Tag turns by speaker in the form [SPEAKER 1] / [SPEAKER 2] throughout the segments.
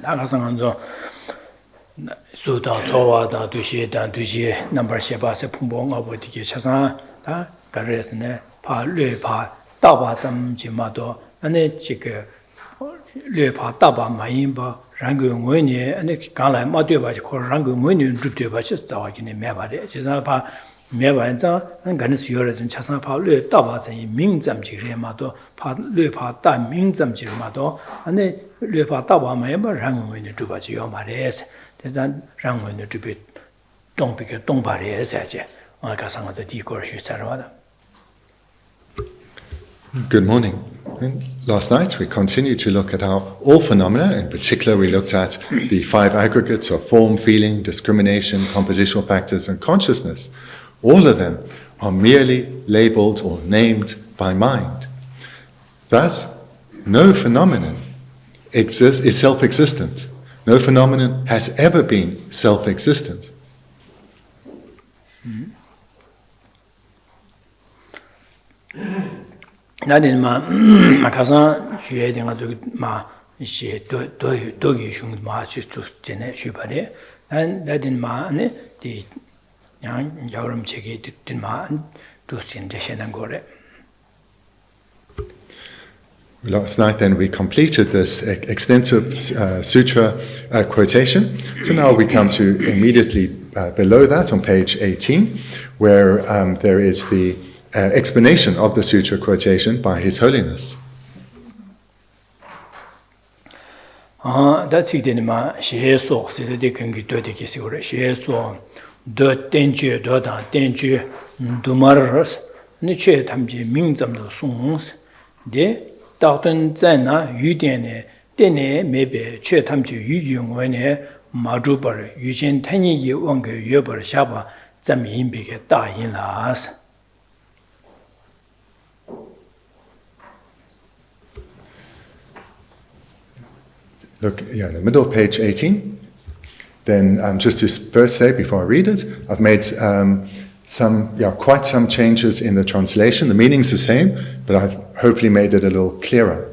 [SPEAKER 1] 나가서 수다 초와다 두시다 두시 넘버 셰바세 풍봉하고 되게 차상 다 가르스네 파뢰파 따바점지마도 안에 지금 뢰파 따바 마인바 랑고원이 안에 간来마되바지 코랑고원이 줍되바시 자와기네 매바데 제사파 매반자 간스요를 좀 차상 파뢰 따바점이 민점지레마도 파뢰파 따 민점지마도 안에 뢰파 따바 마인바 랑고원이 줍바지 요 말에서 대단 랑고원이 줍이 동비게 동바리에서 이제 가상도 디고르시 살아와다.
[SPEAKER 2] Good morning. And last night we continued to look at how all phenomena, in particular we looked at the 5 aggregates of form, feeling, discrimination, compositional factors and consciousness. All of them are merely labeled or named by mind. Thus, no phenomenon is self-existent. No phenomenon has ever been self-existent.
[SPEAKER 1] 나는 가서 주에 된가 저기 이제 도기 중 마치 주제네 주발에 나는 안에 이 여름 책에 듣던 또 신제시는 거래.
[SPEAKER 2] Last night then we completed this extensive sutra quotation. So now we come to immediately below that on page 18 where there is the explanation of the sutra quotation by His Holiness.
[SPEAKER 1] That's it in my sheso, said the king to the kisura, sheso, the danger, the danger, do matters, Nietzsche tamji means of the songs, de Thubten Zena, Yudene, Dene, maybe, Che tamji Yuyung when Majuber, Eugene Tany Wanga Yuber Shaba, Zamin big da in las.
[SPEAKER 2] Look, in the middle of page 18. Then just to first say, before I read it, I've made quite some changes in the translation. The meaning's the same, but I've hopefully made it a little clearer.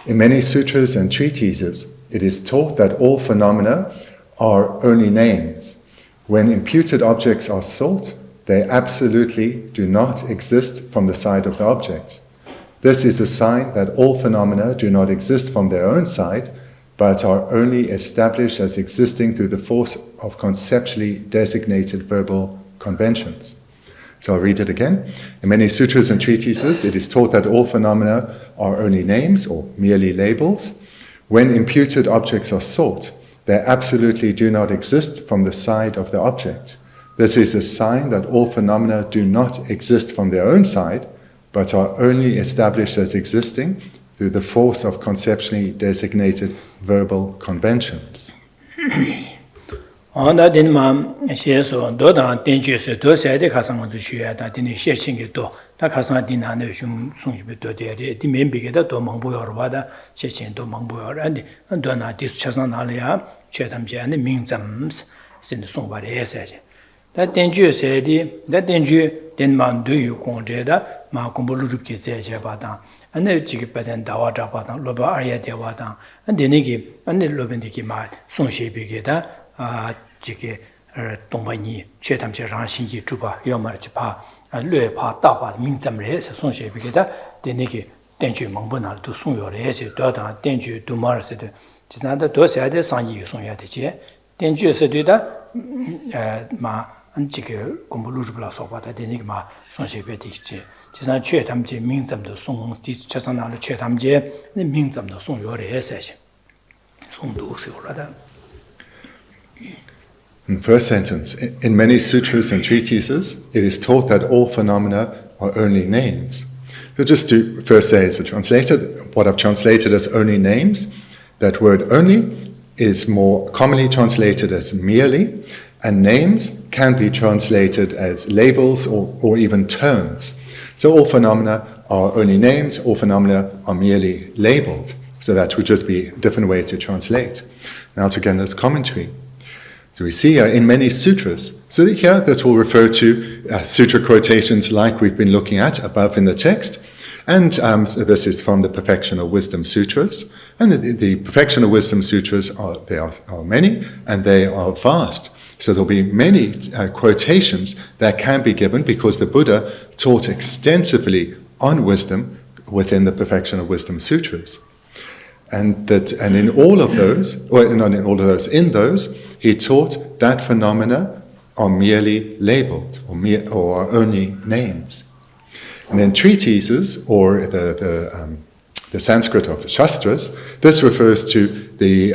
[SPEAKER 2] In many sutras and treatises, it is taught that all phenomena are only names. When imputed objects are sought, they absolutely do not exist from the side of the object. This is a sign that all phenomena do not exist from their own side, but are only established as existing through the force of conceptually designated verbal conventions. So I'll read it again. In many sutras and treatises, it is taught that all phenomena are only names or merely labels. When imputed objects are sought, they absolutely do not exist from the side of the object. This is a sign that all phenomena do not exist from their own side, but are only established as existing through the force of conceptually designated verbal conventions.
[SPEAKER 1] On that in Mam, she so Dodan, dangerous, those said the Kasan to share that in a sharing it to the Kasan Dinan, Shum Sunjito, the main big to Mambu or Wada, Shechin to Mambu and Donna, this Chasanalia, Chatham Jan, Mingzams, send somebody else. That danger said, that danger, then man do you conjeda, Makumbuluki Jabatan, and the Chikipat Dawa Japatan, Loba Arya Devatan, and the Niki, and the Lobendiki Mat, Sunshi Bigeta, Jiki, Tombani, Chetam Ranshinki Truba, Yomarchipa, and Luepa Tapa, Minzam Res, Sunshi Bigeta, the Niki, danger Mambunal to Sunyo Res, Dodan, danger to Mars. It's not the Dos had a son you Sunyatiche, danger said that Ma. 안지게 공부를 불러서보다 되니까 손실배디지 지난 최담제 민점도 송 디스차선하는 최담제 민점도 송요래 해서지 송도 세우라다.
[SPEAKER 2] In the first sentence, in many sutras and treatises, it is taught that all phenomena are only names. So just to first say as a translator, what I've translated as only names, that word only is more commonly translated as merely, and names can be translated as labels or even terms. So all phenomena are only names, all phenomena are merely labeled. So that would just be a different way to translate. Now to Genla's commentary. So we see in many sutras, so here this will refer to sutra quotations like we've been looking at above in the text, And so this is from the Perfection of Wisdom Sutras. And the Perfection of Wisdom Sutras are many, and they are vast. So there'll be many quotations that can be given because the Buddha taught extensively on wisdom within the Perfection of Wisdom Sutras. And in all of those, or not in all of those, in those, he taught that phenomena are merely labeled or are only names. And then treatises, or the Sanskrit of Shastras, this refers to the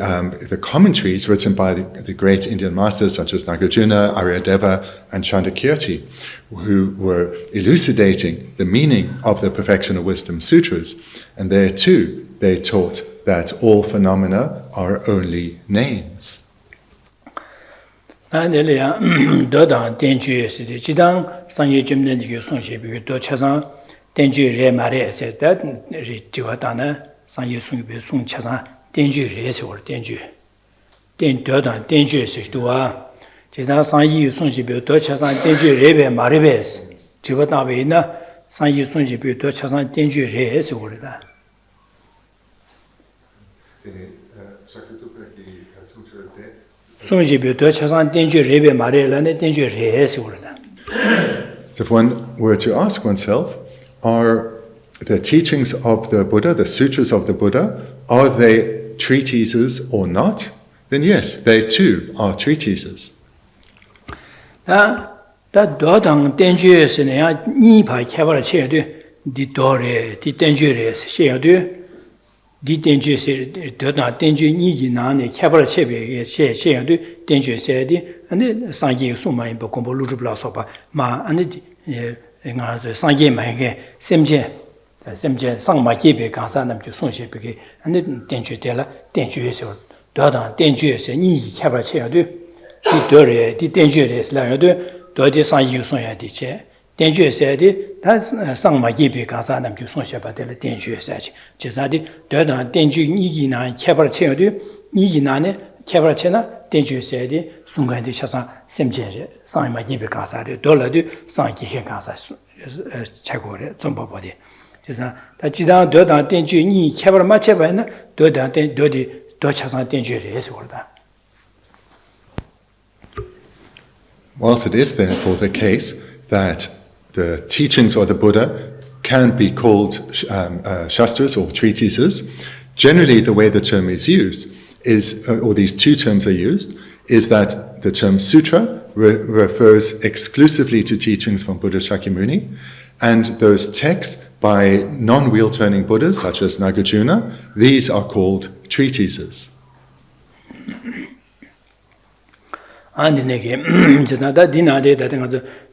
[SPEAKER 2] commentaries written by the great Indian masters such as Nagarjuna, Aryadeva, and Chandakirti, who were elucidating the meaning of the Perfection of Wisdom Sutras. And there too, they taught that all phenomena are only names.
[SPEAKER 1] And the Dodan Tenju is the Chidang, Sanye Jimden, you son she be do Chazan, Tenju Re Mare said that Tiwatana, Sanye Sung be Sung Chazan, Tenju Res or Tenju. Then Dodan Tenju is to Chazan Sanye Sung she be do Chazan, Tenju Rebe Mareves, Tiwatana, Sanye Sung she be do Chazan, Tenju Res or that. So
[SPEAKER 2] if one were to ask oneself, are the teachings of the Buddha, the sutras of the Buddha, are they treatises or not? Then yes, they too are treatises.
[SPEAKER 1] Di tenju se dodan tenju ni na ne khabara chebe she yadu tenju se di ane sangye suma imbo kombo lu rubla soba ma ane nga sangye ma ge semje sangma kebe kansa nam ju song she be ane tenju de la tenju se dodan tenju se ni khabara che yadu di dore di tenju de la yadu do de sangye song ya di che Tenju se di, ta sangma kebe kansa nam ju song she ba de la tenju se chi. Chisa di, dodan tenju nigi na kebar che yadu, nigi na ne kebar che na tenju se di, sungan di chasan semche re, sangma kebe kansa re, dola di sang kike kansa che go re, zombo bo di. Chisa, ta jidang dodan tenju nigi kebar ma che ba na, dodan do chasan tenju re se go da.
[SPEAKER 2] Whilst it is therefore the case that the teachings of the Buddha can be called shastras or treatises, generally the way the term is used is, or these two terms are used, is that the term sutra refers exclusively to teachings from Buddha Shakyamuni, and those texts by non-wheel-turning Buddhas such as Nagarjuna, these are called treatises.
[SPEAKER 1] Andineke, Jana Dinade, that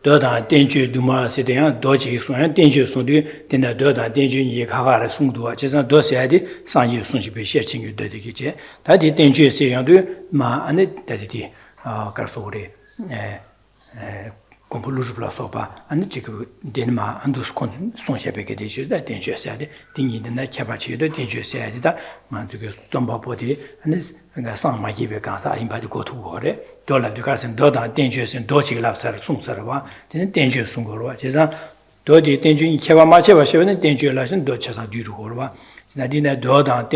[SPEAKER 1] Doda, Tenju, Duma, Sidian, Doji, and Tenju Sundu, then the Doda, Tenju, Yakara, Sundu, Jason Dosiadi, Sanji Sunji be searching you dedicated. That is Tenju, Sayandu, Ma, and it, that it is Garsori, Compulus Sopa, and the Chiku, Denma, and those Sonshapekation, that Tenju said, Dingin, the Capachi, the Tenju said that, Mantuka, Stomba body, and this Sang Magive Gansa, in by the go to war. Dola de Carson Doda, dangerous and Doji Lapsar, Sungsarva, then dangerous Sungorwa, Chesa, Dodi, danger in Kavamacha, Shevan, danger lesson, Dochas and Durua. Nadina Doda,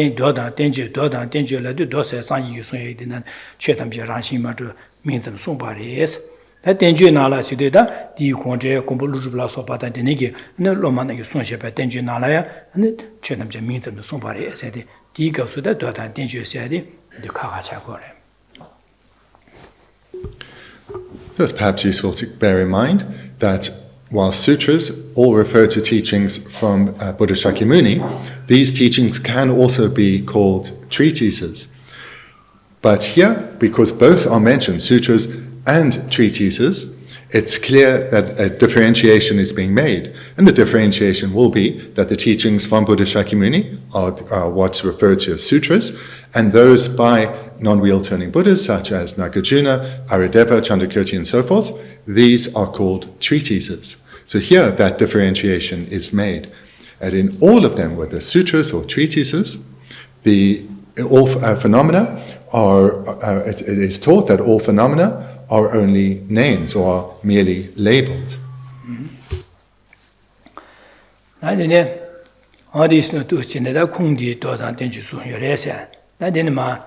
[SPEAKER 1] danger, la do Dosa, San Yusun, and Chetam Ranshima to means them somebody is. That danger nala Sudeda, the Quandre, Compulus Sopa, the Negi, and the Roman Sunship at danger nalaya, and the Chetam means them somebody said, the goes to the Doda, danger said, the Kahachakore.
[SPEAKER 2] So it's perhaps useful to bear in mind that while sutras all refer to teachings from Buddha Shakyamuni, these teachings can also be called treatises. But here, because both are mentioned, sutras and treatises, it's clear that a differentiation is being made. And the differentiation will be that the teachings from Buddha Shakyamuni are what's referred to as sutras, and those by non-wheel-turning Buddhas such as Nagarjuna, Aryadeva, Chandakirti, and so forth, these are called treatises. So here that differentiation is made. And in all of them, whether sutras or treatises, all phenomena it is taught that all phenomena are only names or are merely labeled.
[SPEAKER 1] 어디서 또 지내다 공디 도다 된지 수요래서 나되는 마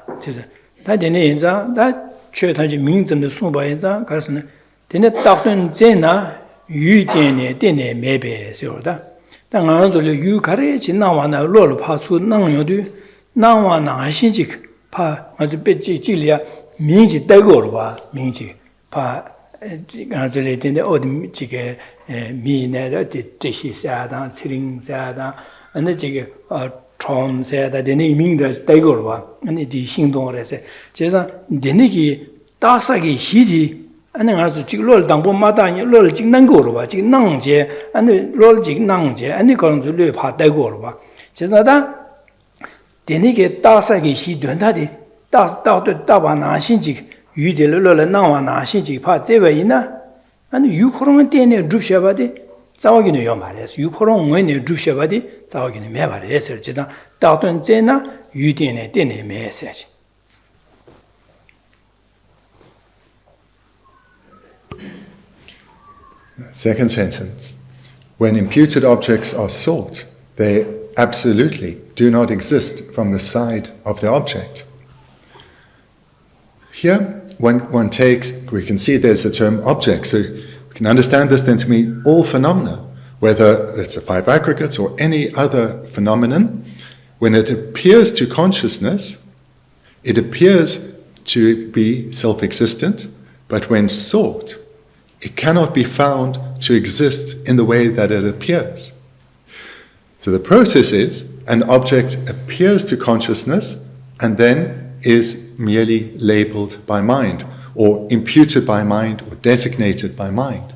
[SPEAKER 1] 나되는 인자 나 최단지 민점의 수바인자 가서는 되는 딱든 제나 유대네 되네 매배서다 당한 저리 유가래 지나와나 로로 파수 năng 요도 나와나 신지 파 아주 배지 질이야 민지 대고로 봐 민지 파 가져래 되네 어디 지게 미네를 뜻이사다 스링사다 근데 지게 처음세다 되네 민들 대고로 봐 아니 이 행동을 해서 제가 되네기 다사기 희디 아니 가서 지금 롤 당보마다니 롤 지금 능고로 봐 지금 능제 아니 롤 지금 능제 아니 그런 줄을 파대고로 봐 제가다 되네게 다사기 희된다디 다다도 다바나 신지 유들을 나와나 신지 파 제외이나 아니 유코롱은 때네 줍셔바디 자오기는 요 말이었어 유코롱 원에 줍셔바디 자오기는 매 말이었어 제가 다던 제나 유대네 때네 매세지
[SPEAKER 2] Second sentence. When imputed objects are sought, they absolutely do not exist from the side of the object. Here, when one takes, we can see there's the term object, so we can understand this then to mean all phenomena, whether it's the five aggregates or any other phenomenon. When it appears to consciousness, it appears to be self-existent, but when sought, it cannot be found to exist in the way that it appears. So the process is, an object appears to consciousness and then is merely labeled by mind, or imputed by mind, or designated by mind.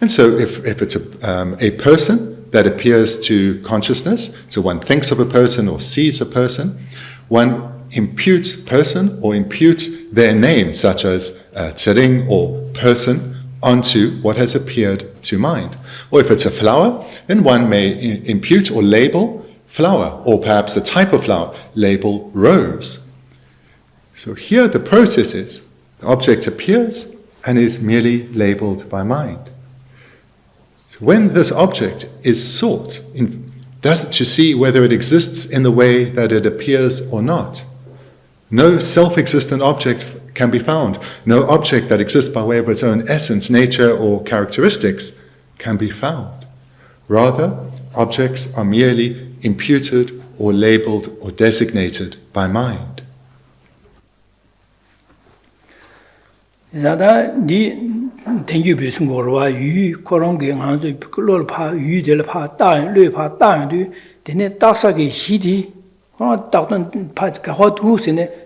[SPEAKER 2] And so if it's a person that appears to consciousness, so one thinks of a person or sees a person, one imputes person or imputes their name, such as tsering or person, onto what has appeared to mind. Or if it's a flower, then one may impute or label flower, or perhaps the type of flower, label rose. So here the process is, the object appears and is merely labeled by mind. So when this object is sought, to see whether it exists in the way that it appears or not, no self-existent object can be found. No object that exists by way of its own essence, nature, or characteristics can be found. Rather, objects are merely imputed or labeled or designated by mind.
[SPEAKER 1] 자다 니 땡규 비승고로와 유 코롱게 한저 그걸 파 유들 파 따르 파 따르도 되네 따사게 히디 따던 파가 화두스네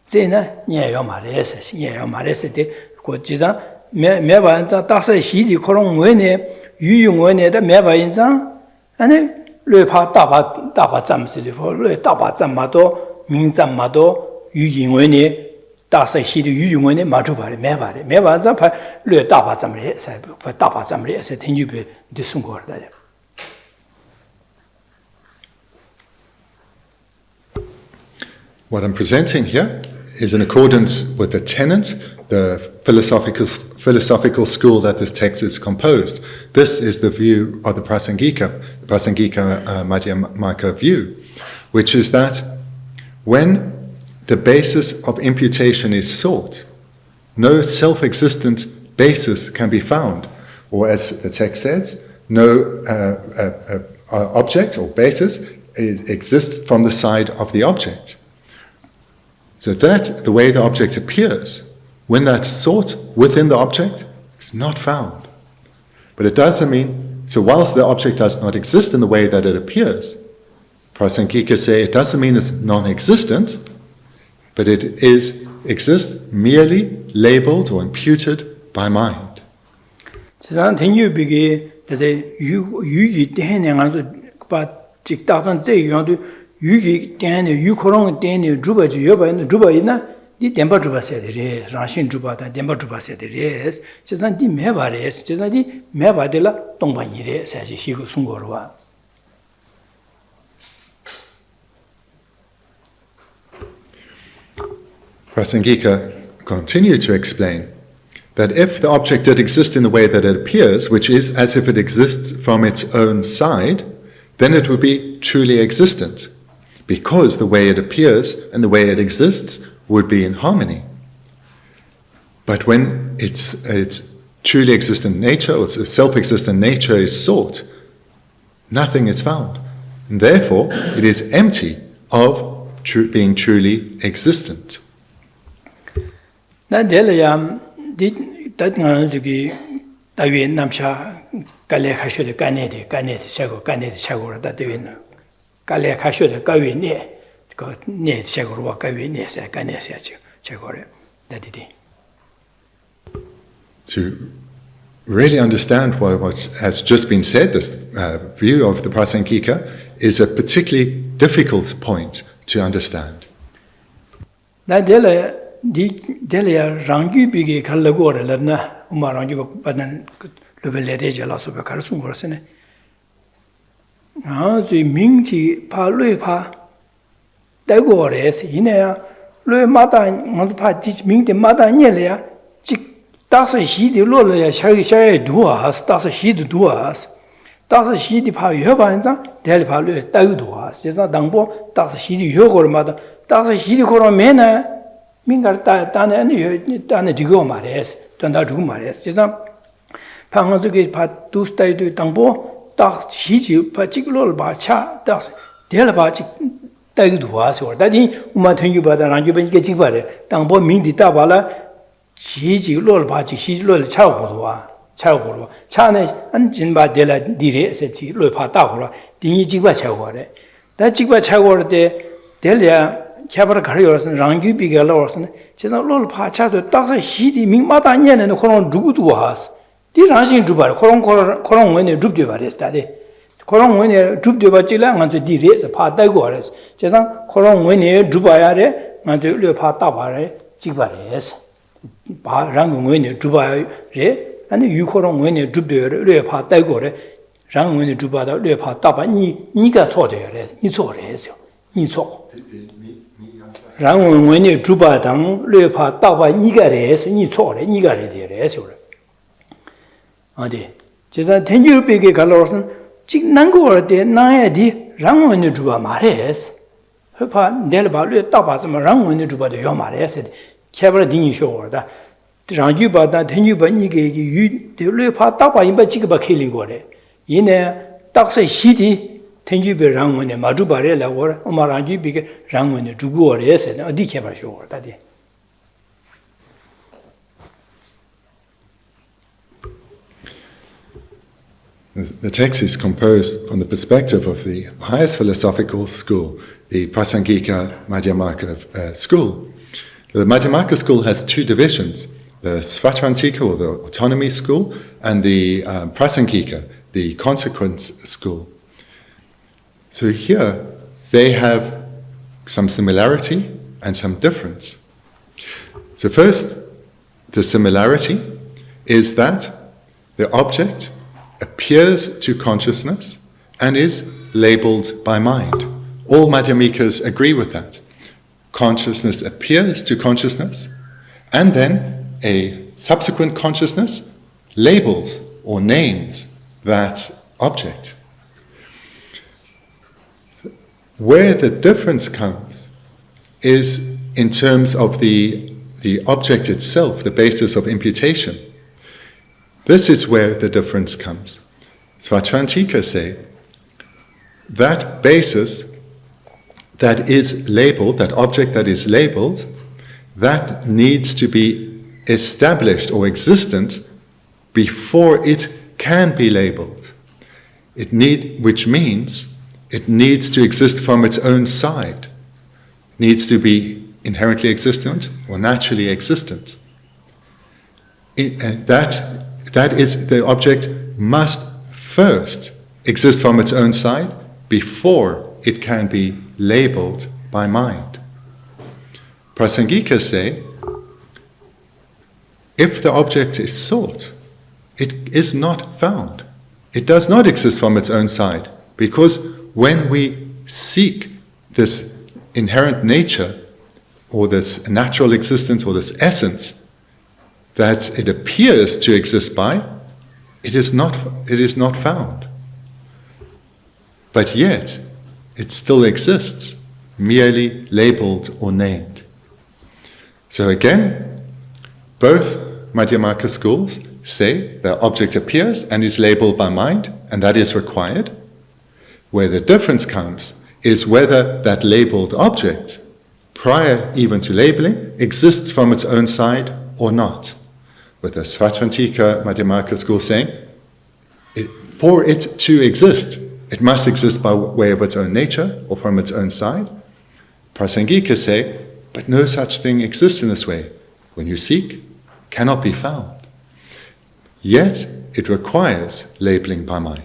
[SPEAKER 1] 제나 녀요 말에서 녀요 말에서 때 고지자 매매반자 따사 히디 코롱 원에 유용 원에다 매반자 아니 르파 따바 잠스리 르 따바 잠마도 민잠마도 유용 원에 따사 히디 유용 원에 마주바리 매반자 르 따바 잠리 사이브 따바 잠리에서 땡유베 디승고르다
[SPEAKER 2] What I'm presenting here is in accordance with the tenet, the philosophical school that this text is composed. This is the view of the Prasangika Madhyamaka view, which is that when the basis of imputation is sought, no self-existent basis can be found, or as the text says, no object or basis exists from the side of the object. So that, the way the object appears, when that's sought within the object, is not found. But it doesn't mean, so whilst the object does not exist in the way that it appears, Prasangika say it doesn't mean it's non-existent, but it exists merely labeled or imputed by mind.
[SPEAKER 1] 유기 때문에 유코롱 때문에 주바지 여바는 주바이나 디 덴바 주바세들이 라신 주바다 덴바 주바세들이 제산디 매바레스 제산디 매바들라 동반이래 사실 시고 순고로와
[SPEAKER 2] Prasangika continue to explain that if the object did exist in the way that it appears, which is as if it exists from its own side, then it would be truly existent, because the way it appears and the way it exists would be in harmony. But when its truly existent nature, or its self-existent nature is sought, nothing is found. And therefore, it is empty of being truly existent. To really understand what has just been said, this view of the Prasangika is a particularly difficult point to understand.
[SPEAKER 1] That's he the Lord, Shay do us, that's he to do us. That's he the power you have, Del Palu, do us. It's not Dambo, that's he the Yogor mother, that's he the Coromena, Mingar Tan and Dana Digo Mares, Dana Dumares. It's not Pangazuki Pat to stay to Dambo, that's he particular Bacha, that's Del Bachi. Do us or that he Umatin you but around you been getting better. Dambo mean the Tabala. She roll party, she roll chow, China and Jinba de la Dire, said she, Lopatavra, the Jiba Chaware. That Jiba Chawar de Delia, Cabra Carriers and Rangi Bigger Lawson, she's not roll pacha to Dr. Shidi, Mimatan and Coron do to us. This Ranching Dubar, Coron when you droop the study. Coron when you droop the Bachilang and the Dire, the part Dagores, just on Coron when you Dubayare and the Lopatavare, Jibares. Rang when you Dubai, and you corong when you drop the Leopard Dagore, Rang when you Duba, Leopard Tapa, Niga Tode, it's all. Rang when you Duba down, Leopard Tapa, Nigares, Nigare, Ade. Just a 10 year big Galorson, Chick Nango, de Nayadi, Rang when you Duba Mares. Her part, Delba, Tapas, Rang when you Duba the Yomares. Cabra Ding show that Ranju Bada, Tenu Banigi, you the Lepa Tapa in Bachika Kili Gore. In a Taxa Shitty, Tenu be rang when a Madubarella or Omaranji big rang when a Dugu or yes, and a decaba show that day.
[SPEAKER 2] The text is composed from the perspective of the highest philosophical school, the Prasangika Madhyamaka school. The Madhyamaka school has two divisions, the Svatrantika, or the autonomy school, and the Prasangika, the consequence school. So here, they have some similarity and some difference. So first, the similarity is that the object appears to consciousness and is labeled by mind. All Madhyamikas agree with that. Consciousness appears to consciousness, and then a subsequent consciousness labels or names that object. Where the difference comes is in terms of the object itself, the basis of imputation. This is where the difference comes. Svatrantika say that basis that is labeled, that object that is labeled, that needs to be established or existent before it can be labeled. Which means it needs to exist from its own side, needs to be inherently existent or naturally existent. That is, the object must first exist from its own side before it can be labeled by mind. Prasangika say, if the object is sought, it is not found. It does not exist from its own side, because when we seek this inherent nature, or this natural existence, or this essence, that it appears to exist by, it is not found. but yet it still exists, merely labeled or named. So again, both Madhyamaka schools say the object appears and is labeled by mind, and that is required. Where the difference comes is whether that labeled object, prior even to labeling, exists from its own side or not. With the Svatvantika Madhyamaka school saying, for it to exist, it must exist by way of its own nature or from its own side. Prasangika say, but no such thing exists in this way. When you seek, cannot be found. Yet, it requires labeling by mind.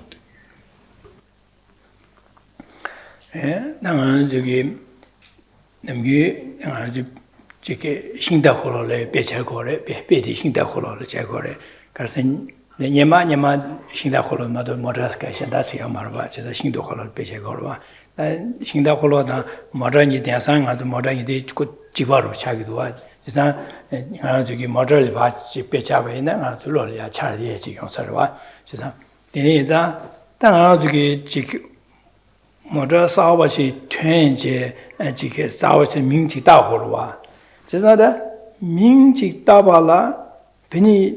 [SPEAKER 1] Motor Sawashi Twenje and Jike Sawashi Mingchi Dahorwa. Jazada Mingchi Dabala Penny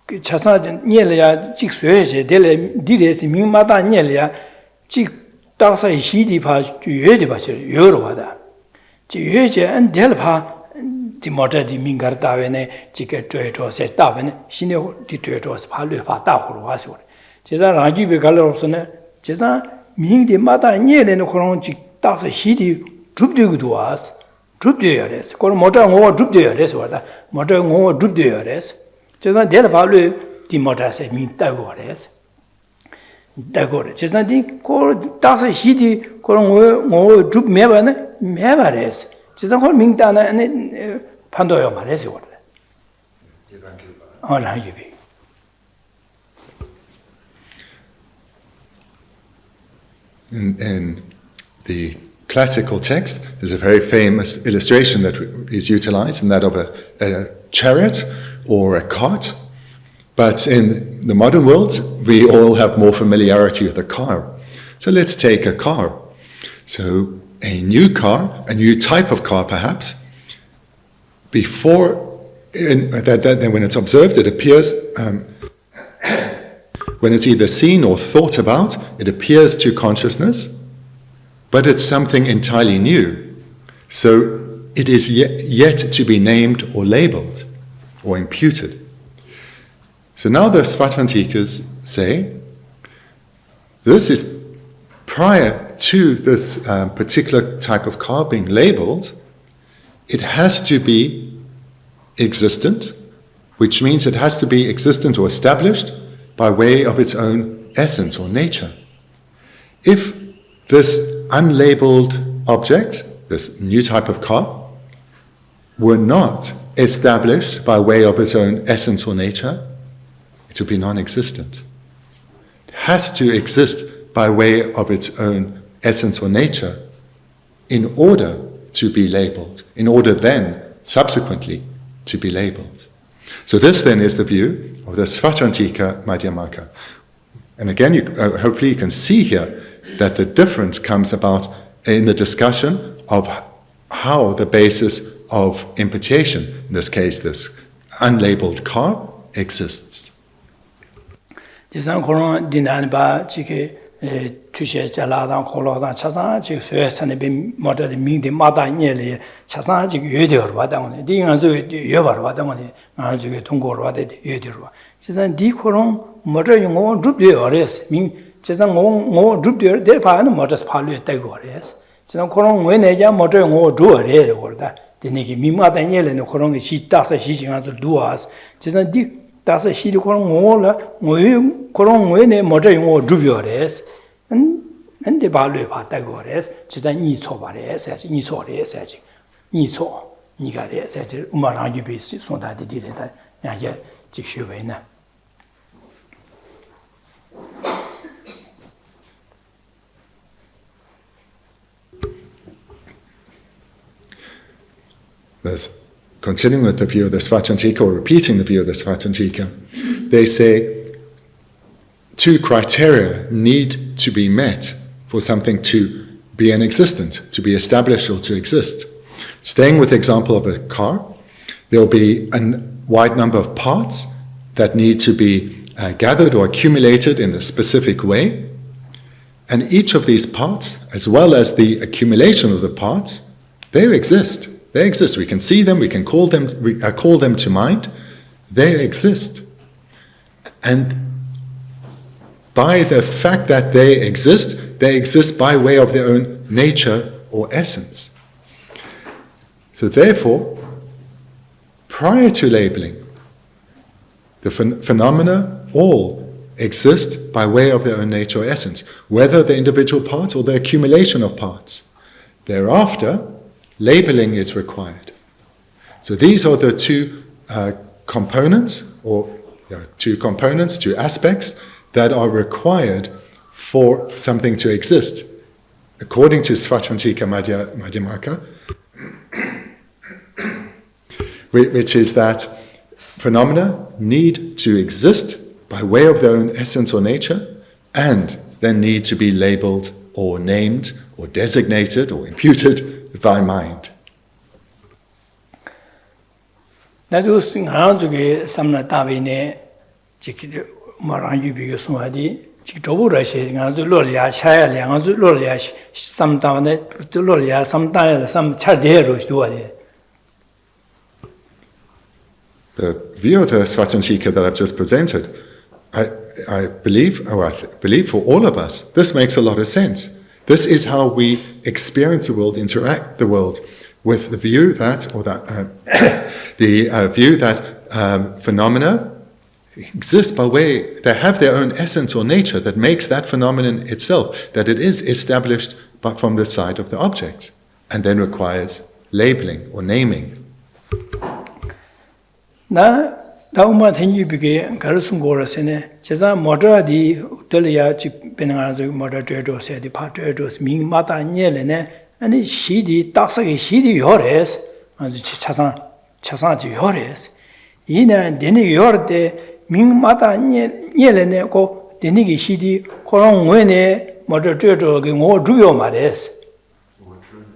[SPEAKER 1] Chasan Nielia Jik Sueje, Diles Mingmata Nielia, Jik Dasa Hidipa, Yuedipa, Yorwada. Jieje and Delpa, the motor di Mingartavene, Jike Tuetos, Daven, Sino di Tuetos, Palufa Dahorwas. Jazan Raji Begalosone, Jazan. Mingdi mata nyele no koron chi tasa hidi drupde duas drupde yores kor mota ngo drupde yores wada mota ngo drupde yores 제가 될 발로 디모다세 민다고레스 다고레 제가 디고 다서 히디 그런 뭐 줍 매바네 매바레스 제가 걸 민다나 판도요 말해서 그래 라이비
[SPEAKER 2] In the classical text, there's a very famous illustration that is utilized, and that of a chariot or a cart. But in the modern world, we all have more familiarity with a car. So let's take a car. So a new car, a new type of car perhaps, then when it's observed, it appears, when it's either seen or thought about, it appears to consciousness, but it's something entirely new. So it is yet to be named or labeled or imputed. So now the Svatvantikas say, this is prior to this particular type of car being labeled, it has to be existent, which means it has to be existent or established by way of its own essence or nature. If this unlabeled object, this new type of car, were not established by way of its own essence or nature, it would be non-existent. It has to exist by way of its own essence or nature in order to be labeled, in order then, subsequently, to be labeled. So this then is the view of the Svatvantika Madhyamaka. And again, hopefully you can see here that the difference comes about in the discussion of how the basis of imputation, in this case this unlabeled car, exists.
[SPEAKER 1] Tushe Jaladan, Kolodan, Chazan, Suesan, Motor the Ming, the Mada Nieli, Chazan, Yudur, Wadamoni, the Anzu, Yovar, Wadamoni, Anzu, Tungo, Wadi, Yudur. Chazan, Dikoron, Motor, you won't droop the ores, mean Chazan won't droop their pan, Motors Palu, Tagores. Chazan Koron, when a young motor won't do a real order, the Niki Mimada Niel and the Koron, she does a she to do us. Chazan Dick. That's a sheet of Koron when a motor won't do yours. And the value of Patagores, just a Niso Vares, Niso, Niso, Nigares, Umarangi, so that they did it, and yet Jixuvena.
[SPEAKER 2] Continuing with the view of the Svatvantika, or repeating the view of the Svatvantika, they say, two criteria need to be met for something to be an existent, to be established or to exist. Staying with the example of a car, there will be a wide number of parts that need to be gathered or accumulated in a specific way. And each of these parts, as well as the accumulation of the parts, they exist. They exist. We can see them, we can call them to mind. They exist. And by the fact that they exist by way of their own nature or essence. So therefore, prior to labeling, the phenomena all exist by way of their own nature or essence, whether the individual parts or the accumulation of parts. Thereafter, labeling is required. So these are the two components, two aspects that are required for something to exist. According to Svatantika Madhyamaka, which is that phenomena need to exist by way of their own essence or nature, and then need to be labeled or named or designated or imputed by mind. The view of the Svatantika that I've just presented, I believe for all of us, this makes a lot of sense. This is how we experience the world, interact the world, with the view that, phenomena exist by way, they have their own essence or nature that makes that phenomenon itself, that it is established but from the side of the object, and then requires labeling or naming.
[SPEAKER 1] Na dauma thenji bige garusungora sene cheza motor di dolya chip penanga motor tredo se di patredos ming mata nyele ne ani shidi taksage shidi yores azu chasan ji yores ina deni yorde ming mata nyele ne ko deni gi shidi korong wene motor tredo ge ngo duyo mares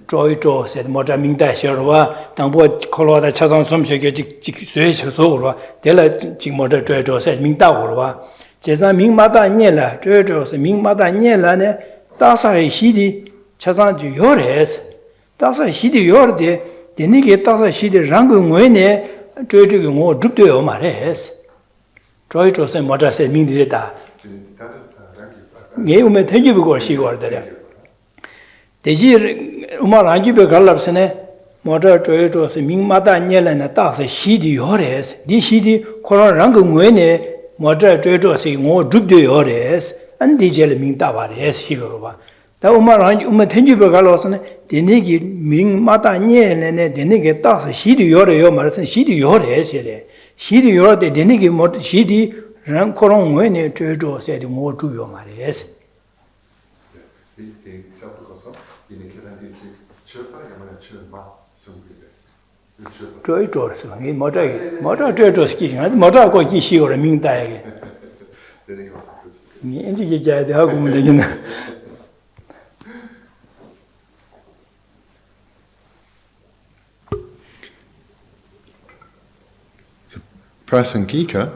[SPEAKER 1] 조이조 세드 모자 민다 셔와 당보 콜로다 차상 섬셔게 직 수에 쳐서로 될라 직 모자 조이조 세 민다고로 제사 민마다 녀라 조이조스 민마다 녀라네 다사의 시디 차상주 요레스 다사 시디 요르데 데니게 다사 시디 랑고 외네 조이조게 뭐 죽도요 말레스 조이조스 모자 세 민디레다 예우메 태기부고 시고르데 대지 우말 안기베 갈랍스네 모자 조여줘서 민마다 녀라나 따서 시디 요레스 디 시디 코로나랑 그 외네 모자 조여줘서 뭐 죽도 요레스 안디젤 민다바레스 시거로 다 우말 안 우메 텐지베 갈랍스네 데니기 민마다 녀라네 데니게 따서 시디 요레요 말은 시디 요레스래 시디 요레데 데니기 뭐 시디 랑 코로나 외네 조여줘서 뭐 죽요 말레스 조이조스 이 모자 조이조스 기신 모자 거 기시고를 민다에게 이 인지게 자야 돼 하고 문제는
[SPEAKER 2] Prasangika,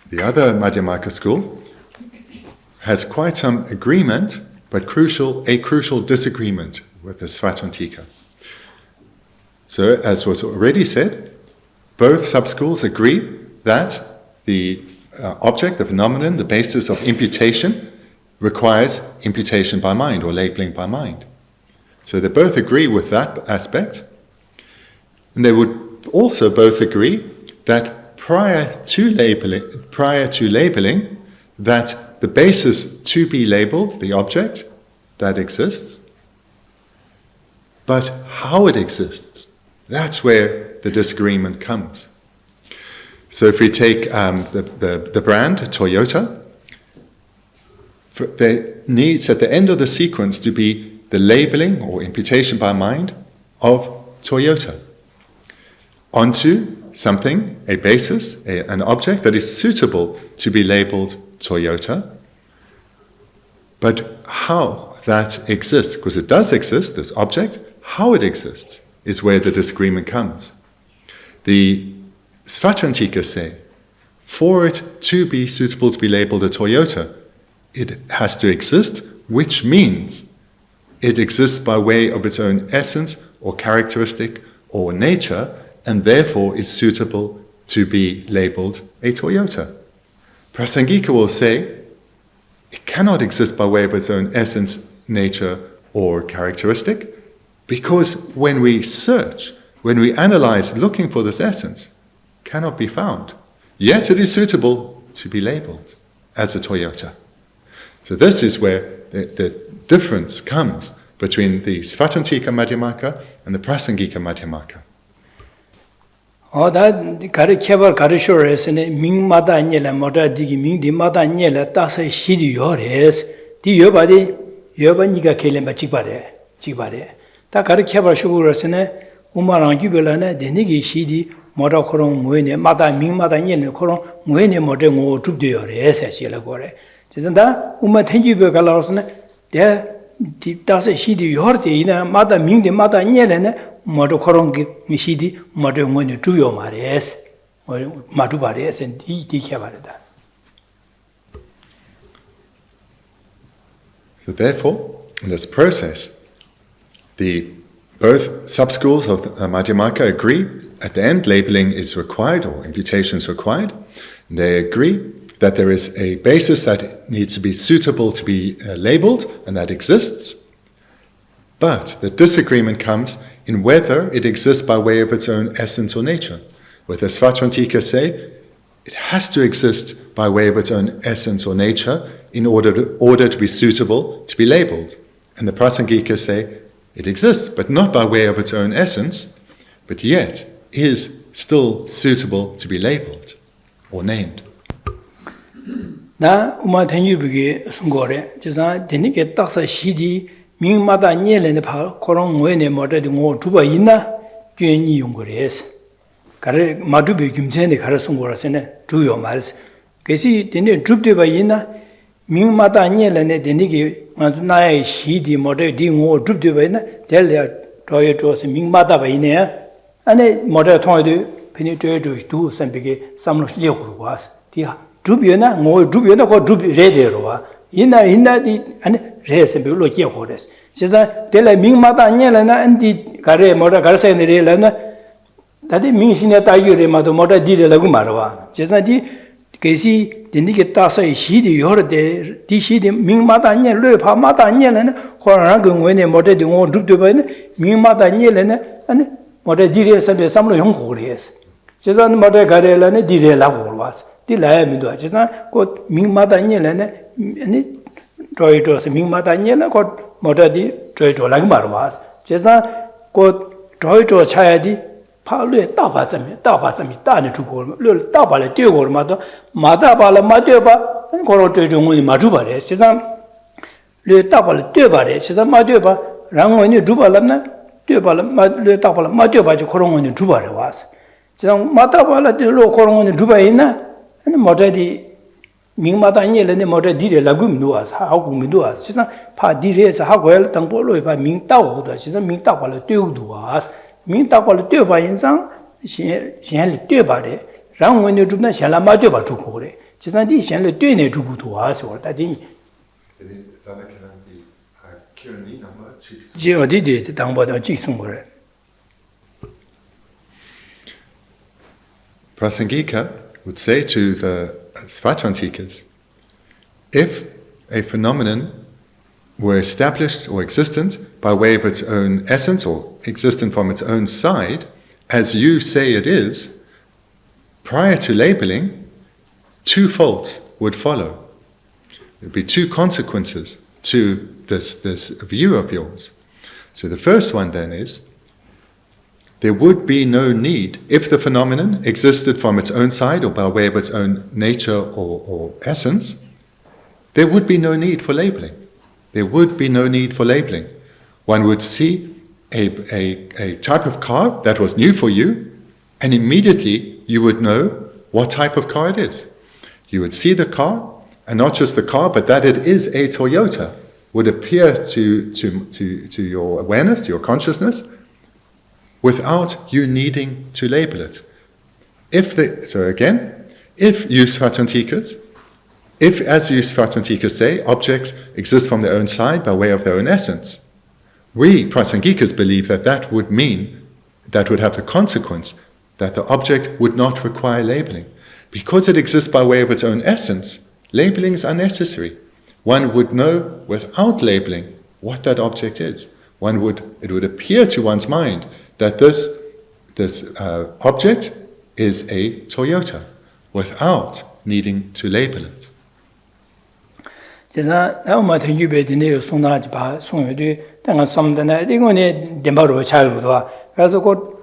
[SPEAKER 2] the other Madhyamaka school, has quite some agreement, but a crucial disagreement with the Svatantika. So, as was already said, both sub-schools agree that the object, the phenomenon, the basis of imputation requires imputation by mind or labeling by mind. So they both agree with that aspect. And they would also both agree that prior to labeling, that the basis to be labeled, the object that exists, but how it exists, that's where the disagreement comes. So if we take the brand Toyota, there needs at the end of the sequence to be the labeling or imputation by mind of Toyota onto something, a basis, an object that is suitable to be labeled Toyota. But how that exists, because it does exist, this object, how it exists is where the disagreement comes. The Svatrantika say, for it to be suitable to be labeled a Toyota, it has to exist, which means it exists by way of its own essence or characteristic or nature, and therefore is suitable to be labeled a Toyota. Prasangika will say, it cannot exist by way of its own essence, nature, or characteristic, because when we search, when we analyze looking for this essence, cannot be found. Yet it is suitable to be labeled as a Toyota. So this is where the difference comes between the Svatrantika Madhyamaka and the Prasangika Madhyamaka.
[SPEAKER 1] That Karikeva Karishores and Ming Mada Nyela Moda Digi Ming di Mada Nyela Tasa Shidi Yores, di Yobadi, Yobanika Kelemba Chibare. Ta Karikeva Shugurasene, Umarangibelana, the Nigi Shidi, Moda Koron Muene, Mada Ming Mada Nyel Koron, Muene Modengo Tub de Yores, as Yelagore. Tisanda, Umatenji Begalasne, there Tasa Shidi Yorti in a Mada Ming di Mada Nyelene. Modo korongi mishidi modo ngoni tuyo mares or madubares and dikevarida.
[SPEAKER 2] So therefore, in this process, both sub-schools of the Madhyamaka agree at the end labeling is required or imputation is required. And they agree that there is a basis that needs to be suitable to be labeled and that exists. But the disagreement comes in whether it exists by way of its own essence or nature. Where the Svatrantika say, it has to exist by way of its own essence or nature in order to be suitable to be labeled. And the Prasangika say, it exists, but not by way of its own essence, but yet is still suitable to be labeled or named.
[SPEAKER 1] Na umatenyu sungore, jisa denike taksa shidi Ming Mada Nyele ne Pa Korong Wene Moda de Ngo Tuba Ina, Gyeni Yungores. Kare Madubi Gumsene Karasungorasene, Tuyo Mars. Kesi Dene Drupdeba Ina, Ming Mada Nyele ne Denigi Manzunaya Shidi Moda di Ngo Drupdeba Ina, Delia Toya Jos Ming Mada Bainea, and a Moda Toy penetrate to do Sambige, some of Leokuas. Dia Drubiana, Ngo Drubiana or Drubi Rederoa. Ina di and Res and Biologia Hodes. She's a Della Ming Mata Nyelana and the Kare Moda Garsa and the Relana. That it means in a Tayuri Madomoda di Lagumarwa. She's a di Casey, the Nikitasa Shidi, Yor de Tishidi, Ming Mata Nyel, Mata Nyelan, Korangan when a motor de Mo Dubduban, Ming Mata Nyelan, and Moda Diria Sabe some young Koreas. She's on Moda Garelana di Lavas. The Lamidua, she's not got Ming Mata Nyelan. And Troy to a Ming Mata Nyela got Motadi, Troy to Lagmarwas. Chesa got Troy to a Chayadi, Palu, Tapasami, Tani to go, little Tapala, Tio, Madabala, Madeba, and Coroto Maduba, Chesa, little Tapala, Tubare, Chesa Madeba, Rangoni Dubalana, Tubala, Tapala, Madeba, Corongoni Dubar was. Chesa Matabala, the low Corongoni Dubaina, and Motadi. Ming Mata Nyel and the Moda Dire Lagum Nuas, how Gumiduas. She's not Pa Dire, how well Tampolo by Ming Tao, she's a Ming Tapala Tuduas. Ming Tapala Tuba in Sang, she had Tubade. Round when you do not shall Maduba to Kore. She's not this shall Tune to us or that. Geo did it down by the Jisumore.
[SPEAKER 2] Prasangika would say to the Svatrantikas, if a phenomenon were established or existent by way of its own essence or existent from its own side, as you say it is, prior to labeling, two faults would follow. There would be two consequences to this view of yours. So the first one then is, there would be no need, if the phenomenon existed from its own side or by way of its own nature or essence, there would be no need for labeling. There would be no need for labeling. One would see a type of car that was new for you, and immediately you would know what type of car it is. You would see the car, and not just the car, but that it is a Toyota, would appear to your awareness, to your consciousness, without you needing to label it. If you Svatvantikas, as you Svatvantikas say, objects exist from their own side by way of their own essence, we Prasangikas believe that would mean, that would have the consequence that the object would not require labeling. Because it exists by way of its own essence, labeling is unnecessary. One would know without labeling what that object is. It would appear to one's mind that this object is a Toyota without needing to label it.
[SPEAKER 1] 제가 나오마 등규배드네 송나지 봐 송여도 당한 섬드나 이거네 덴바로 차르고도 그래서 곧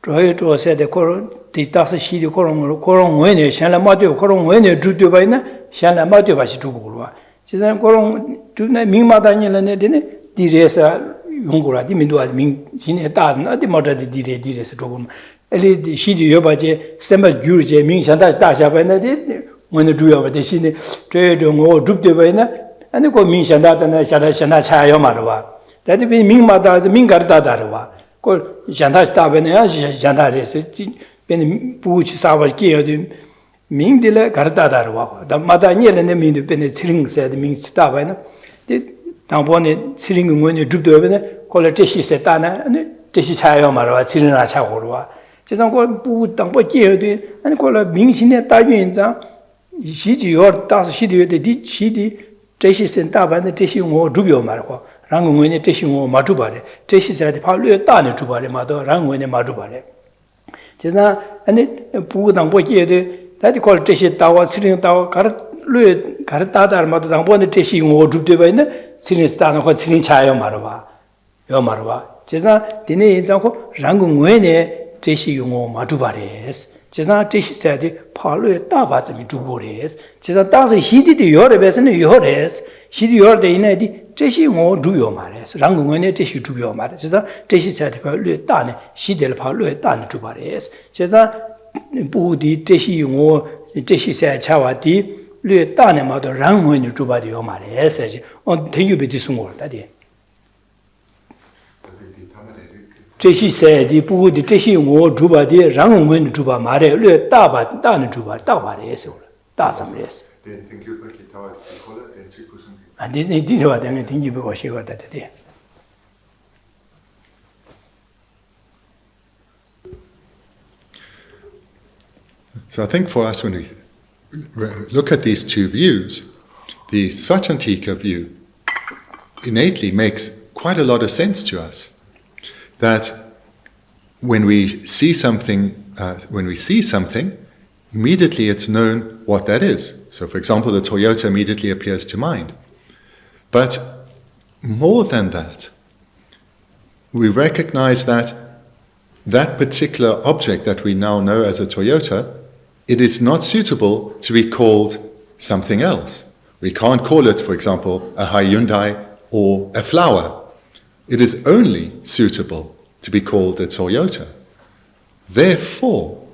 [SPEAKER 1] 저희 조세대 코로 디스타스 시디 코롱 외네 샹라 마디오 코롱 외네 주도 바이나 샹라 마디오 바시 주고 그러와 제가 코롱 주나 민마다니라네 되네 디레사 용고라 디민도아 민 진에 따는 어디 모다디 디레서 조금 엘리 시디 여바제 셈바 규르제 민샹다 다샤바나디 when do over the scene trade or droop the way and go mean Shandata Shana Chayamarwa. That be Ming Mata as Mingarda Darwa. Go Shanda Staben Shanda Ben Puch Savas Kiyodim Ming de la Garda Darwa. The Mata Niel and the mean the penetrating said means Stavana. Did Tambone sitting when you droop the over call a Teshi Setana and Teshi Chayamarwa, Sirina Chahorwa. Just go put Tampo Kiyodi and call a Ming Sine Tajinza. 习主要当时习的的习的这些是大半的这些我主表嘛的话，然后我呢这些我马主巴的，这些在的怕略大的主巴的嘛都，然后我呢马主巴的，就是那不当不接的，他就搞这些大话，吃零大话，搞了大的嘛都当不的这些我主对吧？呢，吃零是大的话，吃零茶要嘛的吧，就是那今天讲过，然后我呢这些我马主巴的。 其实这些在的跑路大把怎么做过的？其实当时西的有的别是有的，西的有的呢的这些我主要嘛的，然后我呢这些主要嘛的，其实这些在的跑路大呢，西的跑路大呢做过的，其实不的这些我这些在恰话的路大呢嘛的，然后呢做过的有嘛的，是挺有别的生活的的。 这些赛的不的这些我主把的，然后我们主把马的略大把大的主把大把的也是了，大什么也是。啊，你说的那听就不我学过的的。
[SPEAKER 2] So I think for us, when we look at these two views, the Svatvantika view innately makes quite a lot of sense to us. That when we see something, immediately it's known what that is. So, for example, the Toyota immediately appears to mind. But more than that, we recognize that that particular object that we now know as a Toyota, it is not suitable to be called something else. We can't call it, for example, a Hyundai or a flower. It is only suitable to be called a Toyota. Therefore,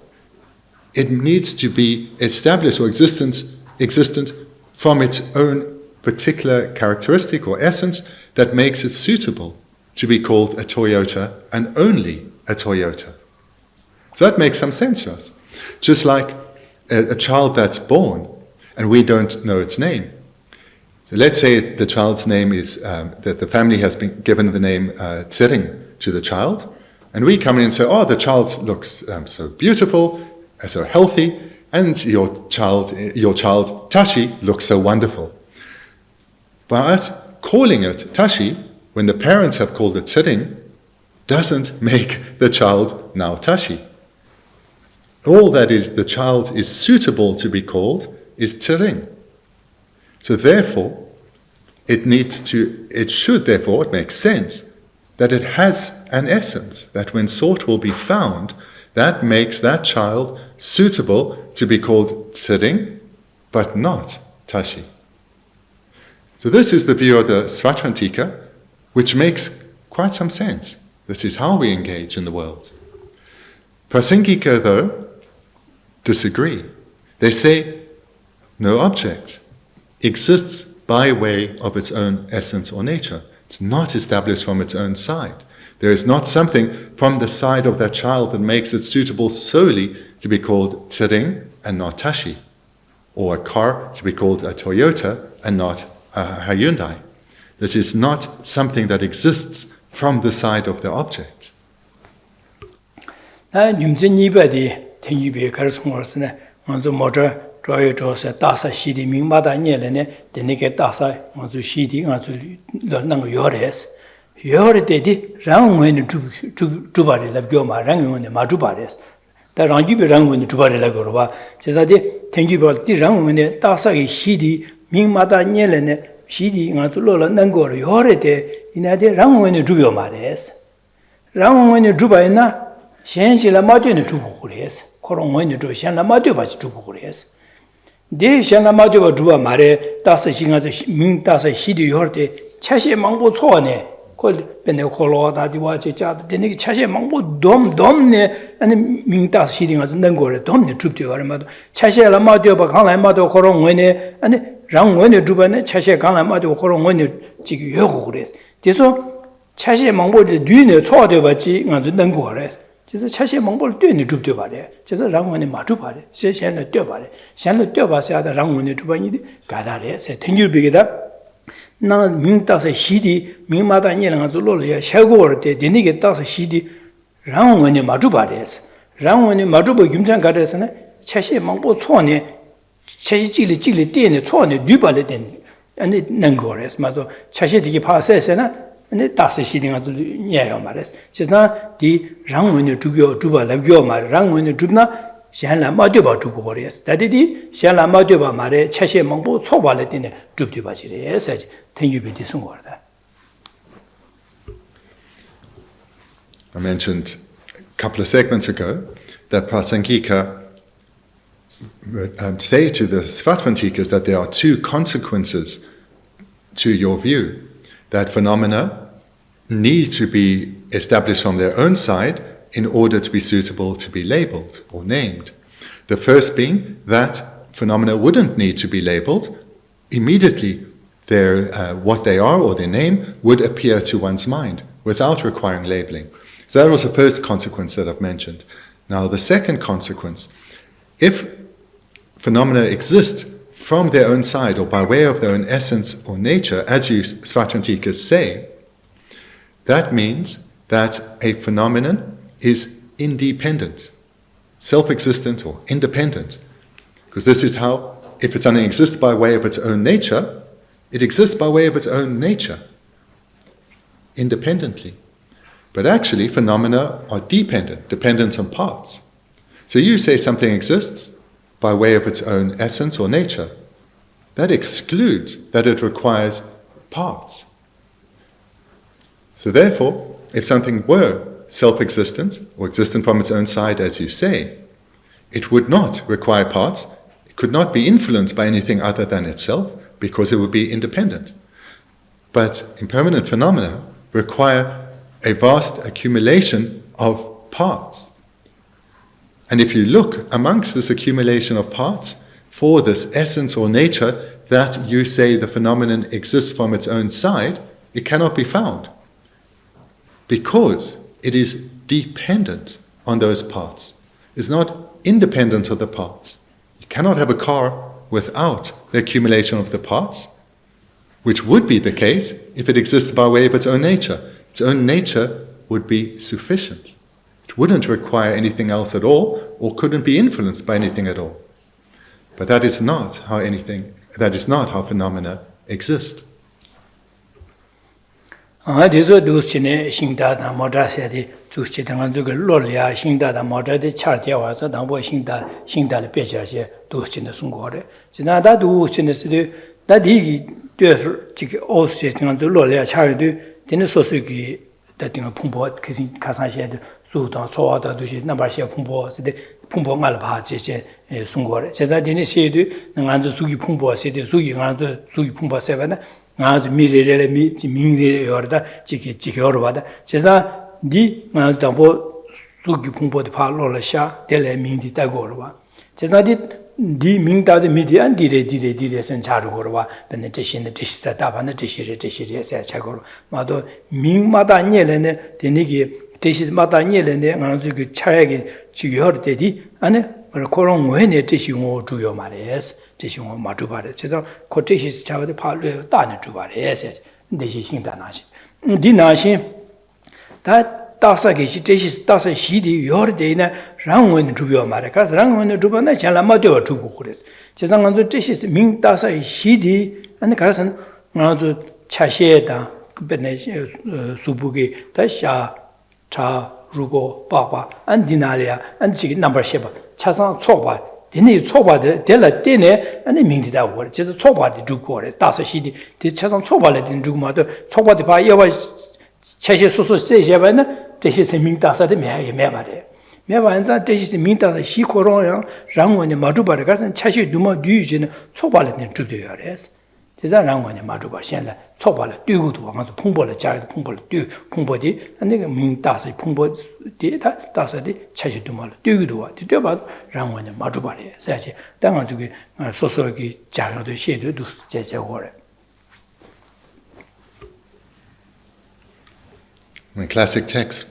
[SPEAKER 2] it needs to be established or existent from its own particular characteristic or essence that makes it suitable to be called a Toyota and only a Toyota. So that makes some sense to us. Just like a child that's born and we don't know its name. So let's say the child's name is, that the family has been given the name Tsering to the child, and we come in and say, oh, the child looks so beautiful, so healthy, and your child Tashi looks so wonderful. By us calling it Tashi, when the parents have called it Tsering, doesn't make the child now Tashi. All that is, the child is suitable to be called is Tsering. So therefore, it makes sense that it has an essence, that when sought will be found, that makes that child suitable to be called Tsering, but not Tashi. So this is the view of the Svatvantika, which makes quite some sense. This is how we engage in the world. Prasangika, though, disagree. They say, no object exists by way of its own essence or nature. It's not established from its own side. There is not something from the side of that child that makes it suitable solely to be called tsering and not tashi, or a car to be called a Toyota and not a Hyundai. This is not something that exists from the side of the object.
[SPEAKER 1] 시디 nga tu lo la nang go yo re de ina de rang wen de ju yo ma res rang wen de ju ba na xian xi la ma de ne ju bu res ko rong wen de ju xian la ma de ba ju bu res de xian la ma de ba ju ba ma re da se xi nga ze ming da se xi de yo de cha xie mang bu cuo ne ko ben de ko lo da di wa che cha de ne cha xie mang bu dom ne ani ming da xi de nga ze nang go re dom ne ju de yo ma cha xie la ma de ba gang lai ma de ko rong wen ne ani 랑원의 주변에 차시에 강한 마도 그런 원이 지금 요구 그래서 그래서 차시에 망보를 뒤에 초대 받지 아주 능고 그래서 그래서 차시에 망보를 뒤에 줍대 말이야 그래서 랑원의 마주 말이야 세션을 뛰어 말이야 션을 뛰어 봐서 랑원의 주변이 가다래 세 땡줄비게다 나 민다서 시디 민마다 니랑 아주 로려야 샤고를 때 되니게 따서 시디 랑원의 마주 말이야 랑원의 마주 보 김장 가래서는 차시에 망보 초원에 차시질이 찔리 때네 초원에 뒤발에 된 아니 능거래서 맞아 차시디기 파세세나 아니 다스 시딩 아주 녀요 말했어 그래서 디 랑원의 주발 lav교 말 랑원의 주나 샹라 마드바 주고 그래서 다디디 샹라 마드바 말에 차시에 먹고 초발에 되네 줍디 바지래서 ten유비디 순거다.
[SPEAKER 2] I mentioned a couple of segments ago that Prasangika say to the Svatvantikas that there are two consequences to your view, that phenomena need to be established from their own side in order to be suitable to be labeled or named. The first being that phenomena wouldn't need to be labeled. Immediately what they are or their name would appear to one's mind without requiring labeling. So that was the first consequence that I've mentioned. Now the second consequence, if phenomena exist from their own side or by way of their own essence or nature, as you Svatvantikas say, that means that a phenomenon is independent, self-existent or independent. Because this is how, if something exists by way of its own nature, it exists by way of its own nature, independently. But actually, phenomena are dependent on parts. So you say something exists by way of its own essence or nature. That excludes that it requires parts. So therefore, if something were self-existent or existent from its own side, as you say, it would not require parts. It could not be influenced by anything other than itself because it would be independent. But impermanent phenomena require a vast accumulation of parts. And if you look amongst this accumulation of parts for this essence or nature that you say the phenomenon exists from its own side, it cannot be found because it is dependent on those parts. It's not independent of the parts. You cannot have a car without the accumulation of the parts, which would be the case if it existed by way of its own nature. Its own nature would be sufficient. It wouldn't require anything else at all, or couldn't be influenced by anything at all. But that is not how phenomena exist.
[SPEAKER 1] 다딩 풍보 가상시에도 수도 소화도 두시 나발시에 풍보 세대 풍보 말바 제제 송거래 제자디네 시에도 나간주 수기 풍보 세대 수기 나간주 수기 풍보 세바나 나간주 미래래 미미래 요르다 지게 요르바다 제자 디 나간주 수기 풍보도 팔로라샤 텔레 민디 따고르바 제자디 di mingda de midian dire sen charu gorwa ben de shin de sa da ban de shi sa cha gor ma do ming ma da nyele ne de ni gi de shi ma da nyele ne ngan zu gi cha ya gi ji yor de di ane ko rong we ne de shi ngo zu yo ma le de shi ngo ma zu ba de so ko de shi cha de pa le da ne zu ba le de shi xin da na shi di na shi da 다사게 시제시 다사 시디 요르데나 랑원 주비어 말에 가서 랑원 주변에 잘라마도 주고 그랬어. 제상한도 제시 민 다사 시디 아니 가서 나도 차시에다 그ben에 수부게 다샤 차 루고 빠빠 안디나리아 안지 넘버 7 차상 초바 되네 초바데 될라 되네 아니 민디다 워 제가 초바데 주고 그래 다사 시디 대 차상 초바래 된 주고마도 초바데 봐 여와 차시 수수 세제바는这些是明大萨的没办的，没完咱这些是明大的西可容样，让我呢马主把的，可是恰些多么对些呢，错把了呢就对了嘞，这让我呢马主把现在错把了对个多，俺是碰破了家里碰破了对碰破的，那个明大萨碰破的他大萨的恰些多么了对个多，对吧？让我呢马主把的，这些，当然这个说给家长的写的都是这活的。
[SPEAKER 2] The classic texts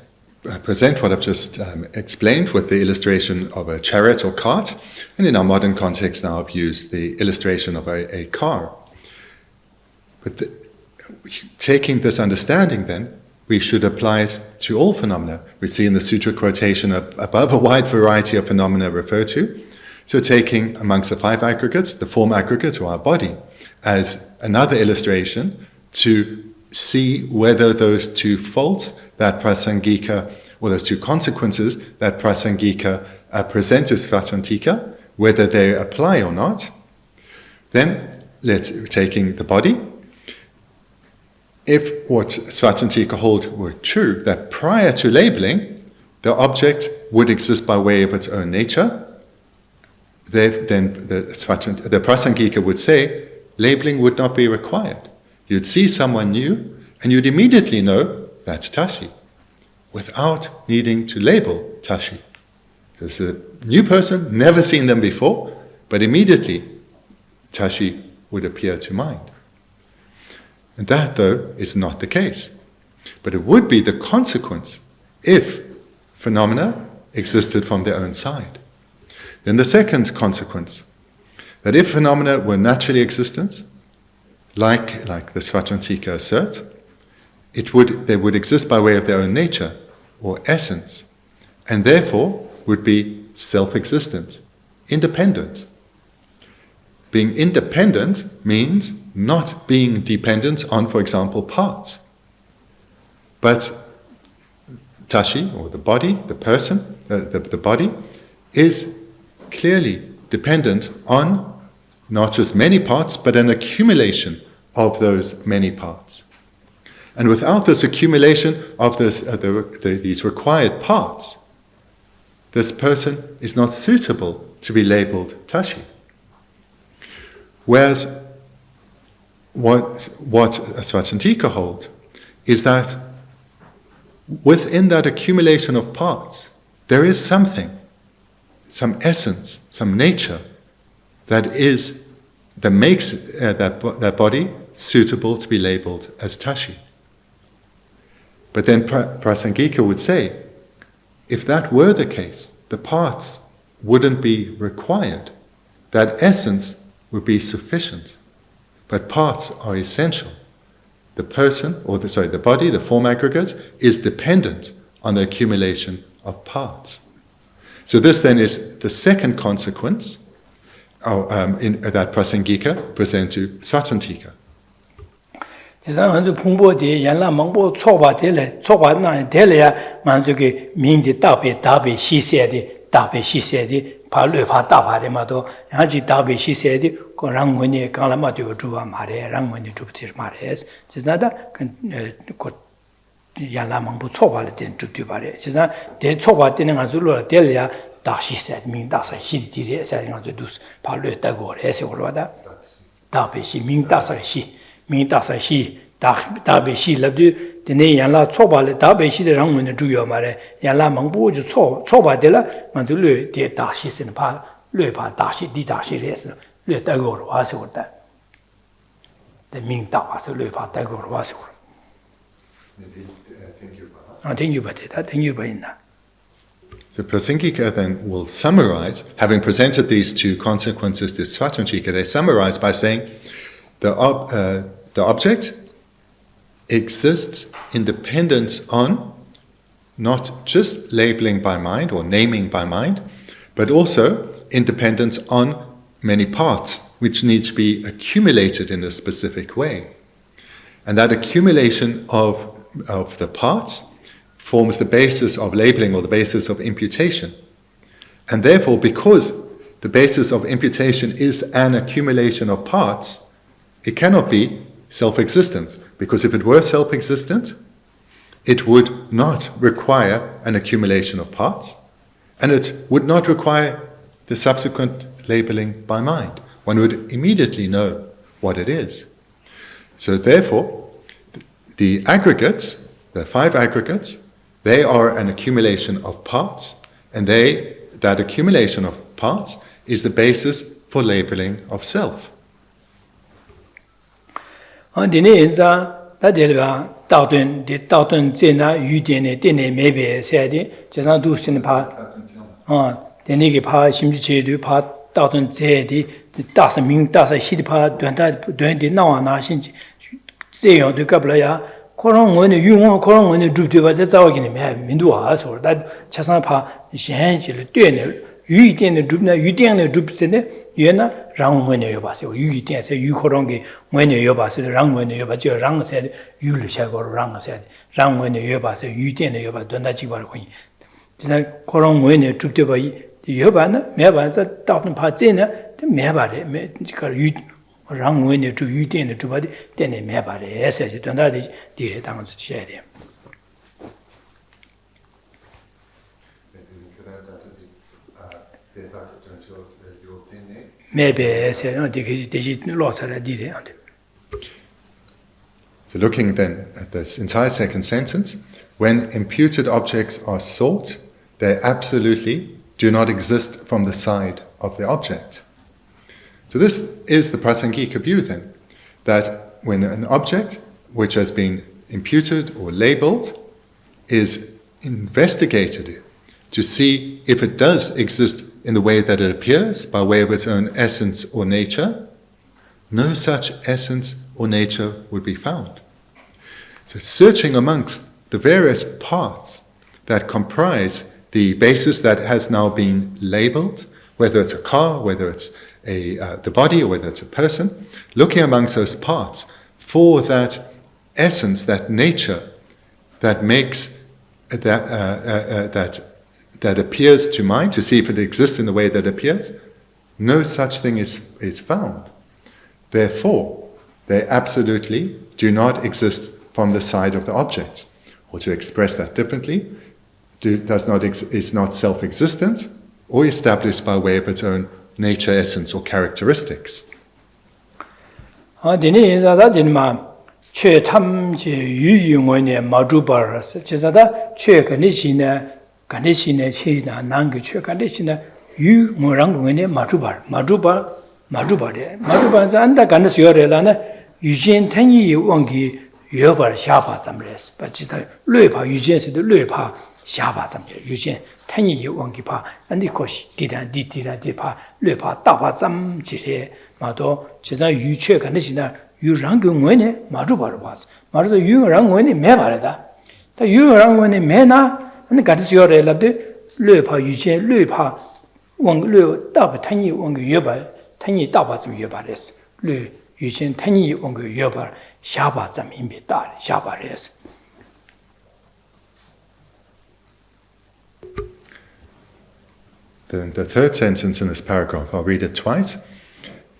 [SPEAKER 2] present what I've just explained with the illustration of a chariot or cart, and in our modern context now I've used the illustration of a car. But taking this understanding then, we should apply it to all phenomena. We see in the sutra quotation above a wide variety of phenomena referred to. So taking amongst the 5 aggregates, the form aggregate or our body, as another illustration to see whether those 2 faults that prasangika, or those 2 consequences that prasangika present as svatantika, whether they apply or not. Then, taking the body, if what svatantika hold were true, that prior to labeling, the object would exist by way of its own nature, then the prasangika would say, labeling would not be required. You'd see someone new, and you'd immediately know that's Tashi, without needing to label Tashi. There's a new person, never seen them before, but immediately Tashi would appear to mind. And that, though, is not the case. But it would be the consequence if phenomena existed from their own side. Then the second consequence, that if phenomena were naturally existent, like the Svatantika assert, they would exist by way of their own nature, or essence, and therefore would be self-existent, independent. Being independent means not being dependent on, for example, parts. But Tashi, or the body, the person, the body, is clearly dependent on not just many parts, but an accumulation of those many parts. And without this accumulation of these required parts, this person is not suitable to be labeled Tashi. Whereas what Svatantika hold is that within that accumulation of parts, there is something, some essence, some nature that makes that body suitable to be labeled as Tashi. But then Prasangika would say, if that were the case, the parts wouldn't be required. That essence would be sufficient. But parts are essential. The person, the body, the form aggregate, is dependent on the accumulation of parts. So this then is the second consequence that Prasangika present to Svatantika.
[SPEAKER 1] 这上俺就碰波的，原来蒙波错把的嘞，错把那的嘞呀，俺这个明的大白西塞的，怕乱怕大怕的嘛都，然后就大白西塞的，个让我呢，刚来嘛就住啊嘛的，让我呢住不起嘛的，就是那的跟个原来蒙波错把的点住对吧的，就是那点错把的呢，俺就落的嘞呀，大西塞明大塞西的的，塞俺就都是怕乱得过的，是我说的，大白西明大塞西。明大塞西大白西了的，的那原来错把了大白西的人们的主要嘛嘞，原来蒙不就错把的了，俺就乱的大西是怕略怕大西地大西的是略带过了瓦手的，的命大瓦手略怕带过了瓦手。啊，听有不的，他听有不的。
[SPEAKER 2] The Prasangika then will summarize, having presented these two consequences to Svatantrika, they summarize by saying the object exists in dependence on not just labeling by mind or naming by mind, but also in dependence on many parts which need to be accumulated in a specific way. And that accumulation of the parts forms the basis of labeling or the basis of imputation. And therefore, because the basis of imputation is an accumulation of parts, it cannot be self-existent. Because if it were self-existent, it would not require an accumulation of parts, and it would not require the subsequent labeling by mind. One would immediately know what it is. So therefore, the aggregates, the 5 aggregates, they are an accumulation of parts, and that accumulation of parts is the basis for labeling of self.
[SPEAKER 1] 第二章，那这里边道顿在那语点的点的没别写的，加上都是怕，在那个怕心智的怕道顿在的大生命大生西的怕短的那往哪心这样都搞不了呀。可能我的欲望，可能我的主对吧，在早给你们民度啊说，但加上怕现起了对的。语点的主呢，语点的主是呢，原来让我们有把是语点是语可能给我们有把是让我们有把就让些的语了下个让些的让我们有把是语点的有把短大几把的可以，现在可能我们主对吧有把呢，没把这到底怕这呢，没把的没这个语让我们主语点的主把的点的没把的也是短大的地铁当中写的。Maybe so
[SPEAKER 2] looking then at this entire second sentence, when imputed objects are sought, they absolutely do not exist from the side of the object. So this is the Prasangika view then, that when an object which has been imputed or labeled is investigated to see if it does exist in the way that it appears, by way of its own essence or nature, no such essence or nature would be found. So searching amongst the various parts that comprise the basis that has now been labeled, whether it's a car, whether it's the body, or whether it's a person, looking amongst those parts for that essence, that nature, that makes that appears to mind, to see if it exists in the way that appears, no such thing is found. Therefore, they absolutely do not exist from the side of the object. Or to express that differently, is not self-existent or established by way of its own nature, essence, or characteristics.
[SPEAKER 1] 간대신의 체이나 난게 최 간대신의 유 뭐랑고네 마주바래 안다 간스요래라나 유진 텐이 원기 여벌 샤바 잠레스 바지다 뢰파 유진스도 뢰파 샤바 잠레 유진 텐이 원기파 안디 코시 디디파 뢰파 다파 잠지세 마도 지자 유최 간대신의 유랑고네 마주바로 봐서 마주도 유랑고네 매바래다 다 유랑고네 매나那感觉是要来了的，略怕遇见，略怕往略大不他你往个月吧，他你大把怎么月吧的是，略遇见他你往个月吧，下巴怎么别大的下巴的是。
[SPEAKER 2] The third sentence in this paragraph, I'll read it twice.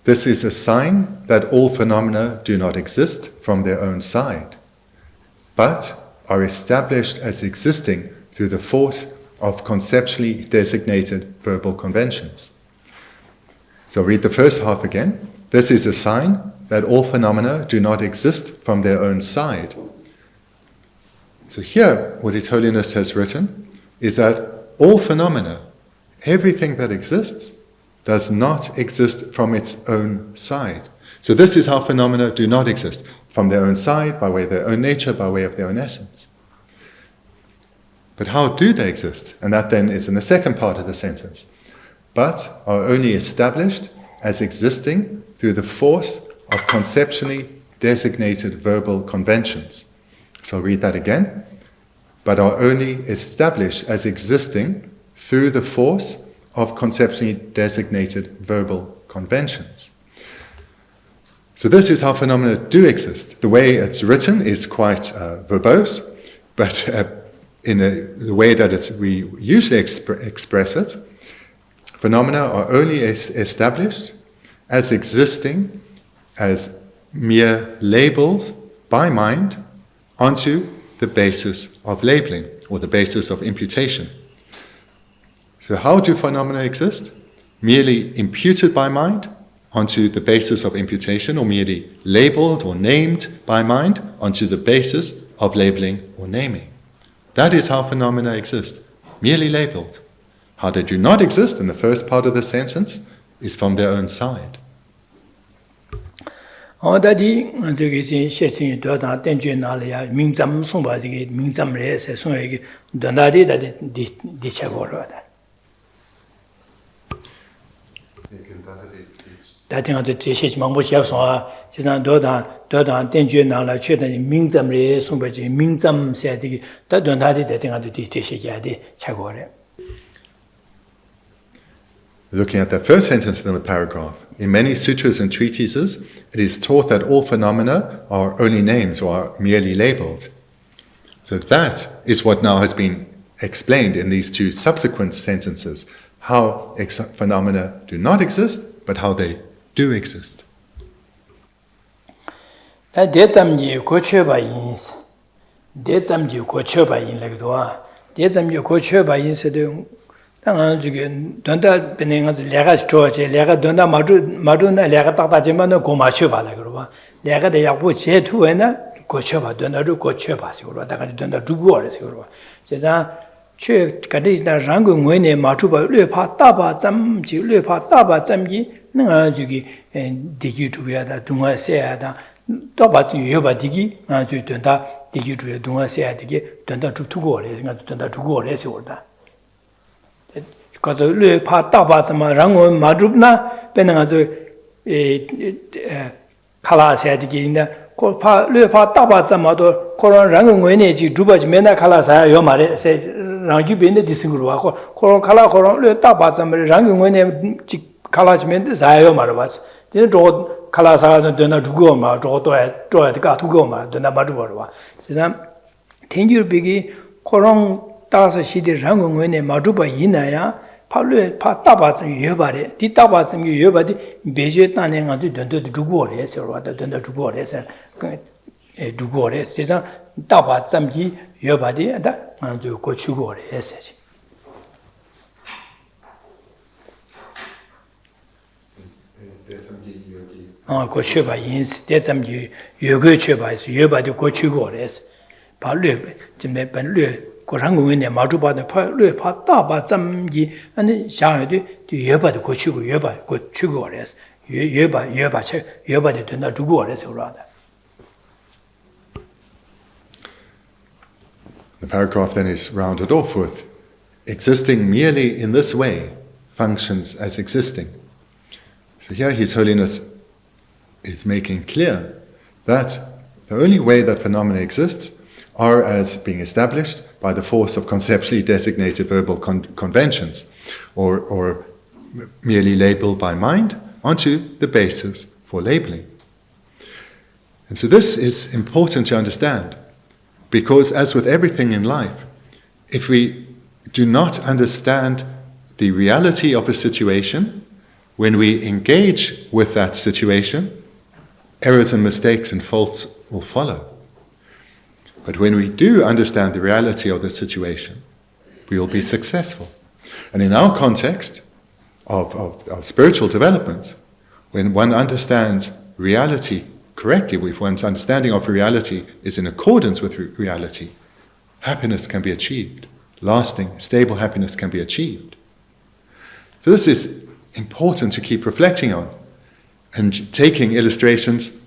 [SPEAKER 2] This is a sign that all phenomena do not exist from their own side, but are established as existing through the force of conceptually designated verbal conventions. So read the first half again. This is a sign that all phenomena do not exist from their own side. So here, what His Holiness has written is that all phenomena, everything that exists, does not exist from its own side. So this is how phenomena do not exist, from their own side, by way of their own nature, by way of their own essence. But how do they exist? And that then is in the second part of the sentence. But are only established as existing through the force of conceptually designated verbal conventions. So I'll read that again. But are only established as existing through the force of conceptually designated verbal conventions. So this is how phenomena do exist. The way it's written is quite verbose, but in the way that we usually express it, phenomena are only established as existing as mere labels by mind onto the basis of labeling, or the basis of imputation. So how do phenomena exist? Merely imputed by mind onto the basis of imputation, or merely labeled or named by mind onto the basis of labeling or naming. That is how phenomena exist, merely labeled. How they do not exist in the first part of the sentence is from their own side. Looking at that first sentence in the paragraph, in many sutras and treatises, it is taught that all phenomena are only names or are merely labeled. So that is what now has been explained in these two subsequent sentences, how phenomena do not exist, but how they do exist.
[SPEAKER 1] Donda Benanga Lega Stroche, Lega Donda Maduna Lega Tajimano Gomachuba, Lega de Yabu Chetuena, Gochova, Donadu Gocheva, Sigura, Donda Dugo, Sigura. Cesa Che Kadis Rango Wene Matuba, Lepa Taba, Zamji, Lepa Taba, Zamgi, Nangazugi, and Digi to Yada, Dunga Seada, Tobat Yoba Digi, and Donda Digi to Dunga Seadigi, Donda to go, Donda to go, Resorda. Because le pa taba sama rango madrupna benanga kala sadigina ko pa le pa taba sama do koron rango ngene ji dubaji mena kala sa yo mare se rangi bene disingru wa koron kala koron le taba sama rango ngene ji kala ji men sa yo mare bas din do kala sa do na dugo ma do to ga dugo ma do na ba du wa jisa tengyur bigi koron tasa shidi rango ngene madruba yinaya 팔로 파 따바츠 여바래 디 따바츠 여바디 베제 따네 가지 던도 두고래 서로다 던도 두고래서 에 두고래 세상 따바츠기 여바디 다 안주 고추고래 했어지 고추바 인스 대sam기 여거 쳐봐서 여바디 고추고래서 팔로 좀내 번로 고랑공원에 마주바도 팔로 파 따바 점기 아니 샤에도 여바도 고치고 여바 고치고 그래서 여바도 된다 두고 그래서 그러다.
[SPEAKER 2] The paragraph then is rounded off with existing merely in this way functions as existing. So here His Holiness is making clear that the only way that phenomena exists are as being established by the force of conceptually designated verbal conventions, or merely labeled by mind onto the basis for labeling. And so this is important to understand, because as with everything in life, if we do not understand the reality of a situation, when we engage with that situation, errors and mistakes and faults will follow. But when we do understand the reality of the situation, we will be successful. And in our context of spiritual development, when one understands reality correctly, if one's understanding of reality is in accordance with reality, happiness can be achieved. Lasting, stable happiness can be achieved. So this is important to keep reflecting on and taking illustrations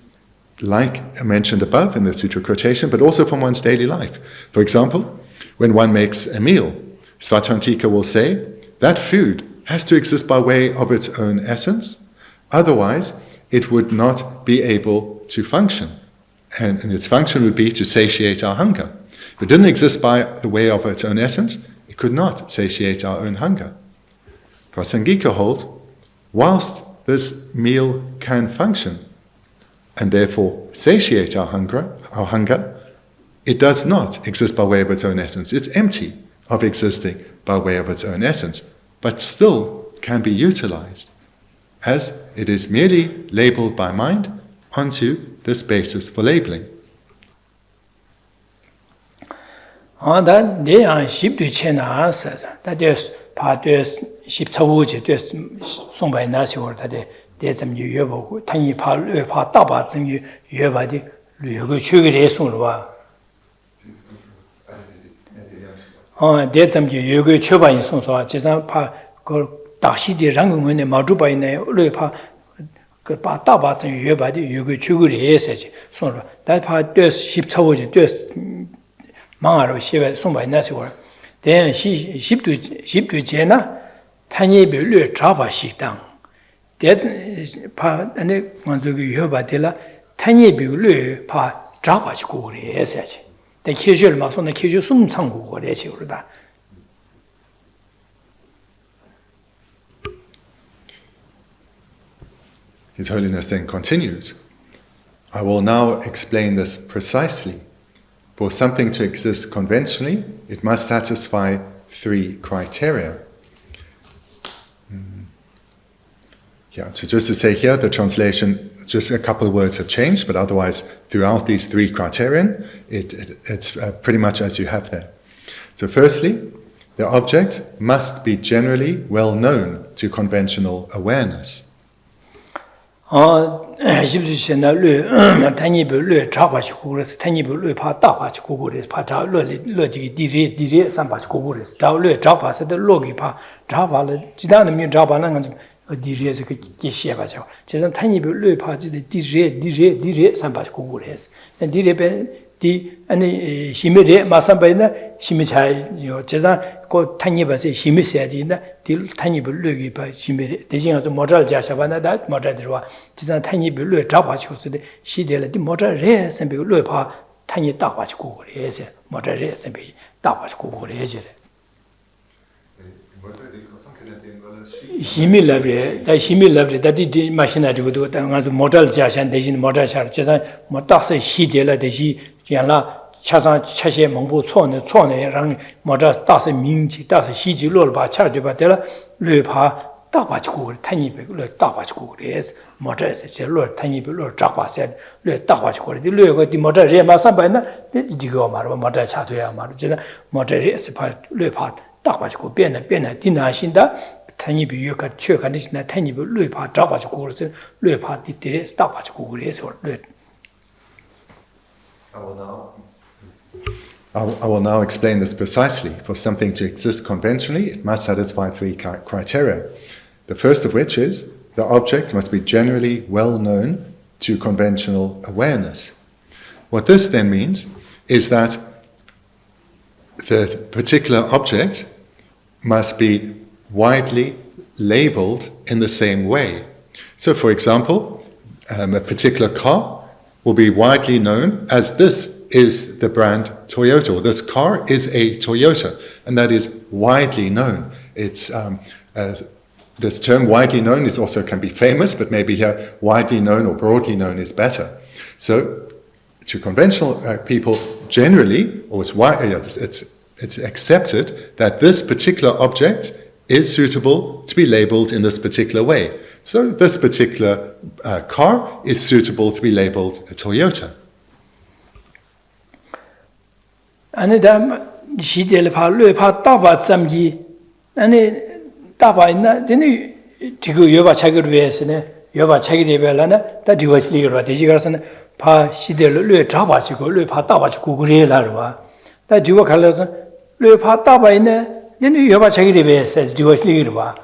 [SPEAKER 2] like I mentioned above in the sutra quotation, but also from one's daily life. For example, when one makes a meal, Svatantika will say, that food has to exist by way of its own essence, otherwise it would not be able to function. And its function would be to satiate our hunger. If it didn't exist by the way of its own essence, it could not satiate our own hunger. Prasangika hold, whilst this meal can function, and therefore satiate our hunger, it does not exist by way of its own essence. It's empty of existing by way of its own essence, but still can be utilized, as it is merely labeled by mind onto this basis for labeling.
[SPEAKER 1] 망아로 시베 송바이 나시고 대 십두 제나 탄예별로 잡아 식당 대 안에 먼저기 여바들라 탄예별로 파 잡아지고 그래야지 대 기술 막 손에 기술 숨 참고 그래야지 그러다.
[SPEAKER 2] His Holiness then continues, I will now explain this precisely. For something to exist conventionally, it must satisfy 3 criteria. So just to say here, the translation, just a couple of words have changed, but otherwise, throughout these 3 criterion, it's pretty much as you have there. So firstly, the object must be generally well known to conventional awareness.
[SPEAKER 1] 탄이별로 잡아지고 그래서 탄이별로 파 따가지고 그래서 파자 로지 디리 삼바지고 그래서 다로 잡아서도 로기 파 잡아를 지나는 면 잡아는 건 디리에서 그 계시해 봐죠. 제가 탄이별로 파지 디리 삼바지고 그래서 디리에 디 아니 힘이래 마삼바이나 힘이 잘요. 제가 그 탄이바서 힘이 세야지나 딜 탄이별로 파 힘이 대신에 모자를 자샤바나다 모자 들어와 지난 탄이별로 잡아지고서 시대를 디 모자를 선배로 파 탄이 따가지고 그래서 모자를 선배 따가지고 그래야지. 힘이 라브레 다 힘이 라브레 다디 마시나지고도 당아서 모자를 자샤 대신 모자 샤 제가 뭐 따서 시대를 대시原来 차상 차시에 몽부 촌에 모자 따서 민지 따서 시지로를 봐 차되바들 뢰파 따가지고 탄이백을 따가지고 그래서 모자에서 제로 탄이백을 잡아서 뢰 따가지고 뢰가 디 모자 레마산바나 디고 말아 모자 차도야 말아 제가 모자에서 뢰파 따가지고 변에 디나신다 탄이백 요가 최간이나 탄이백 뢰파 잡아지고 그래서 뢰파 디들에 따가지고 그래서 뢰
[SPEAKER 2] I will now explain this precisely. For something to exist conventionally, it must satisfy 3 criteria. The first of which is, the object must be generally well known to conventional awareness. What this then means is that the particular object must be widely labeled in the same way. So for example, a particular car will be widely known as this is the brand Toyota, or this car is a Toyota, and that is widely known. It's this term widely known is also can be famous, but maybe here widely known or broadly known is better. So to conventional people generally, or it's accepted that this particular object is suitable to be labeled in this particular way. So this particular car is suitable to be labeled a Toyota.
[SPEAKER 1] 아니 다 시대를 파 따바 삼기 아니 따바 있나 되네 지금 여바 차기를 위해서는 여바 차기 되벨라나 다 디워스리로 되지 가서는 파 시대를 뢰 잡아지고 뢰파 따바지고 그래라와 다 지워 갈라서 뢰파 따바 있네 되네 여바 차기 되벨서 디워스리로 와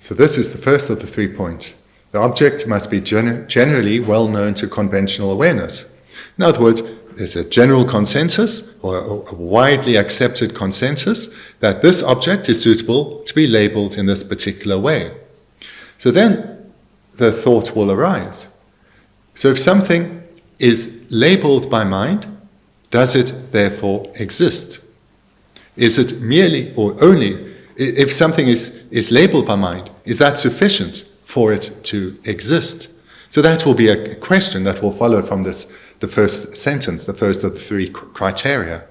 [SPEAKER 2] So this is the first of the 3 points. The object must be generally well known to conventional awareness. In other words, there's a general consensus, or a widely accepted consensus, that this object is suitable to be labeled in this particular way. So then the thought will arise. So if something is labeled by mind, does it therefore exist? Is it merely or only, if something is labeled by mind, is that sufficient for it to exist? So that will be a question that will follow from the first sentence, the first of the 3 criteria.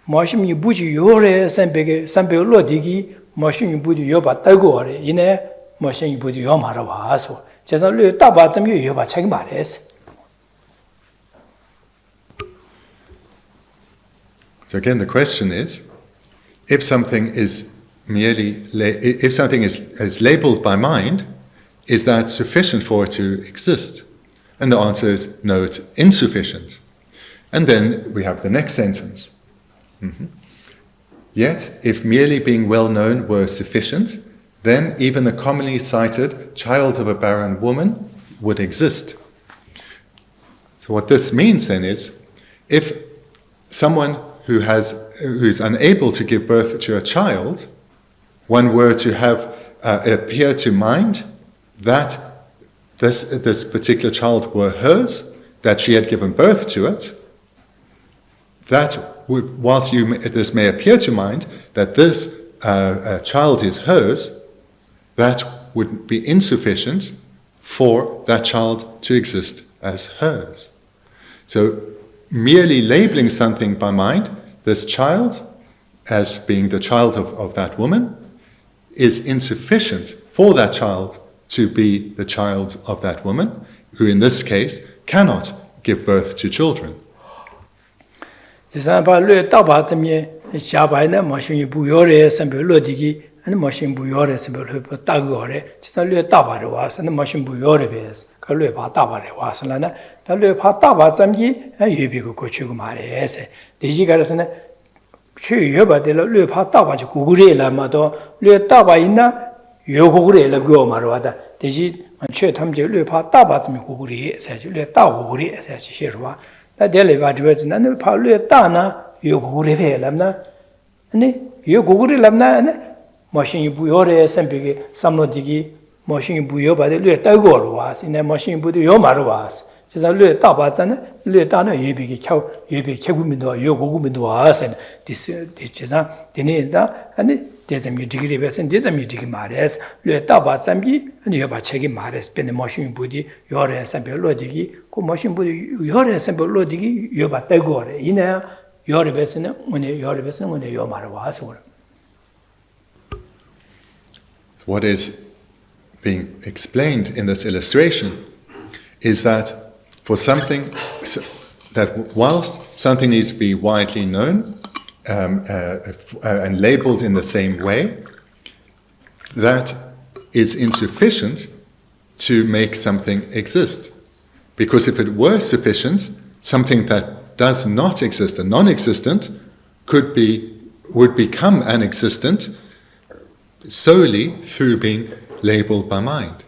[SPEAKER 1] Moshim buji yore sambe lo digi moshim budi yoba tagore ine moshim budi yomara waso 제가 르 따바 좀 요바 책임 말했어.
[SPEAKER 2] So again, the question is, if something is labeled by mind, is that sufficient for it to exist? And the answer is no, it's insufficient. And then we have the next sentence. Yet, if merely being well known were sufficient, then even the commonly cited child of a barren woman would exist. So what this means then is, if someone who is unable to give birth to a child, one were to have it appear to mind that this particular child were hers, that she had given birth to it, that would, whilst this may appear to mind that this child is hers, that would be insufficient for that child to exist as hers. So merely labeling something by mind, this child, as being the child of that woman, is insufficient for that child to be the child of that woman, who in this case cannot give birth to children.
[SPEAKER 1] And machine buyore symbol tagore, Chisalu Tabare was, and the machine buyore base, Kalupa Tabare was, and the Lupa Tabazamgi, and Yubico Cochugumare. The Jigarasana Chu Yuba de Lupa Tabaj, Gurila Mado, Lutabaina, Yogurela Gomarada, the Ji and Chetamji Lupa Tabazmi Guri, says Lutaguri, says Shirwa, that delivered words, and the Palutana, Yoguri Lamna, and the Yoguri Lamna. Machine buyore sempige samnodigi machine buyo ba de lue tagor was in the machine buyo yomar was just lue tabazan lue dano yebigi kau yebi kegumindo yogumindo was and this chesa dineza and there's a degree bes and there's a degree mares lue tabazamgi and yoba chegi mares ben machine buyo yore sempe lodigi ko machine buyo yore sempe lodigi yoba tagor ina yore besen when yore besen when yomar was.
[SPEAKER 2] What is being explained in this illustration is that for something, that whilst something needs to be widely known and labeled in the same way, that is insufficient to make something exist. Because if it were sufficient, something that does not exist, a non-existent, would become an existent solely through being labeled by mind.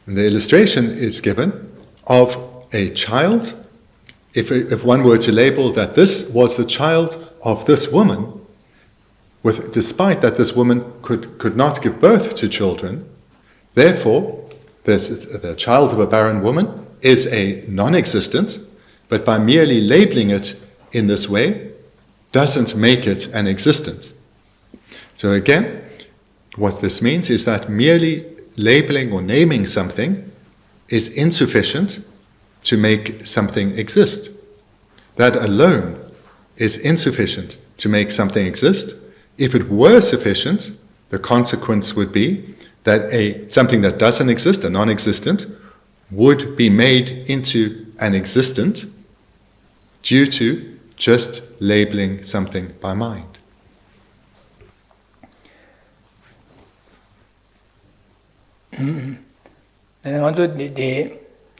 [SPEAKER 2] And the illustration is given of a child. If one were to label that this was the child of this woman, despite that this woman could not give birth to children, therefore the child of a barren woman is a non-existent, but by merely labeling it in this way doesn't make it an existent. So again, what this means is that merely labeling or naming something is insufficient to make something exist. That alone is insufficient to make something exist. If it were sufficient, the consequence would be that something that doesn't exist, a non-existent, would be made into and existent due to just labeling something by mind.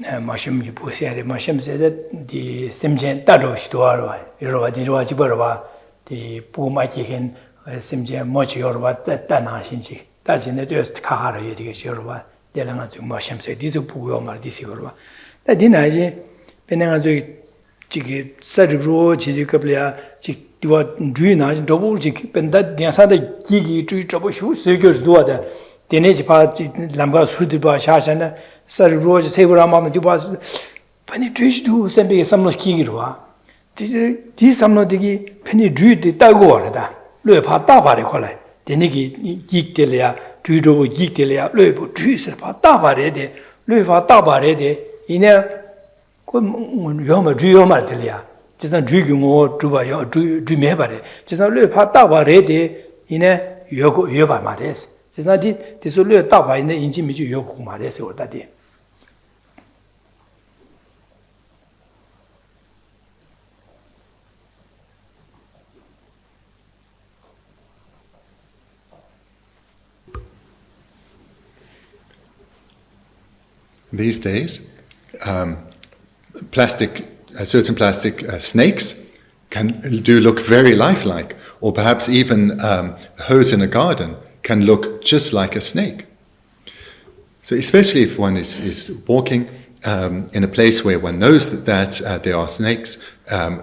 [SPEAKER 1] Mashim Yupu said, Mashim said that the Simjan Tado Shtuarwa, Yorova, the Roajibarova, the Pumakihin, Simjan Mochi Yorova, Tana Shinchi. That's in the just Kahara Yorova, the Langazu Mashim said, this is Puyoma, this Yorova. That dinaji, Penangazu Chiki, Sadru, Chikablia, Chikua, Drina, Double Chik, and that the Asada Gigi, tree trouble shoes, Sigur's daughter, the Nejipa, Lamba Sudiba Shashana. Sir Roger Saverama Dubas Penetration to Sempe Samno Kigua. This Samno Digi Penny drew the Tagorda, Lupa Tabare Colle, the Niki Gigtelia, Drudo Gigtelia, Lupo, Druser Tabarede, Lupa Tabarede, in a Yoma Drioma Delia, just a drinking or Drumebare, just a Lupa Tabarede in a Yoba Mares. Just not it, this will be a taba in the Injimiju Yoku Mares or that day.
[SPEAKER 2] These days, certain plastic snakes do look very lifelike, or perhaps even a hose in a garden can look just like a snake. So especially if one is walking in a place where one knows that there are snakes,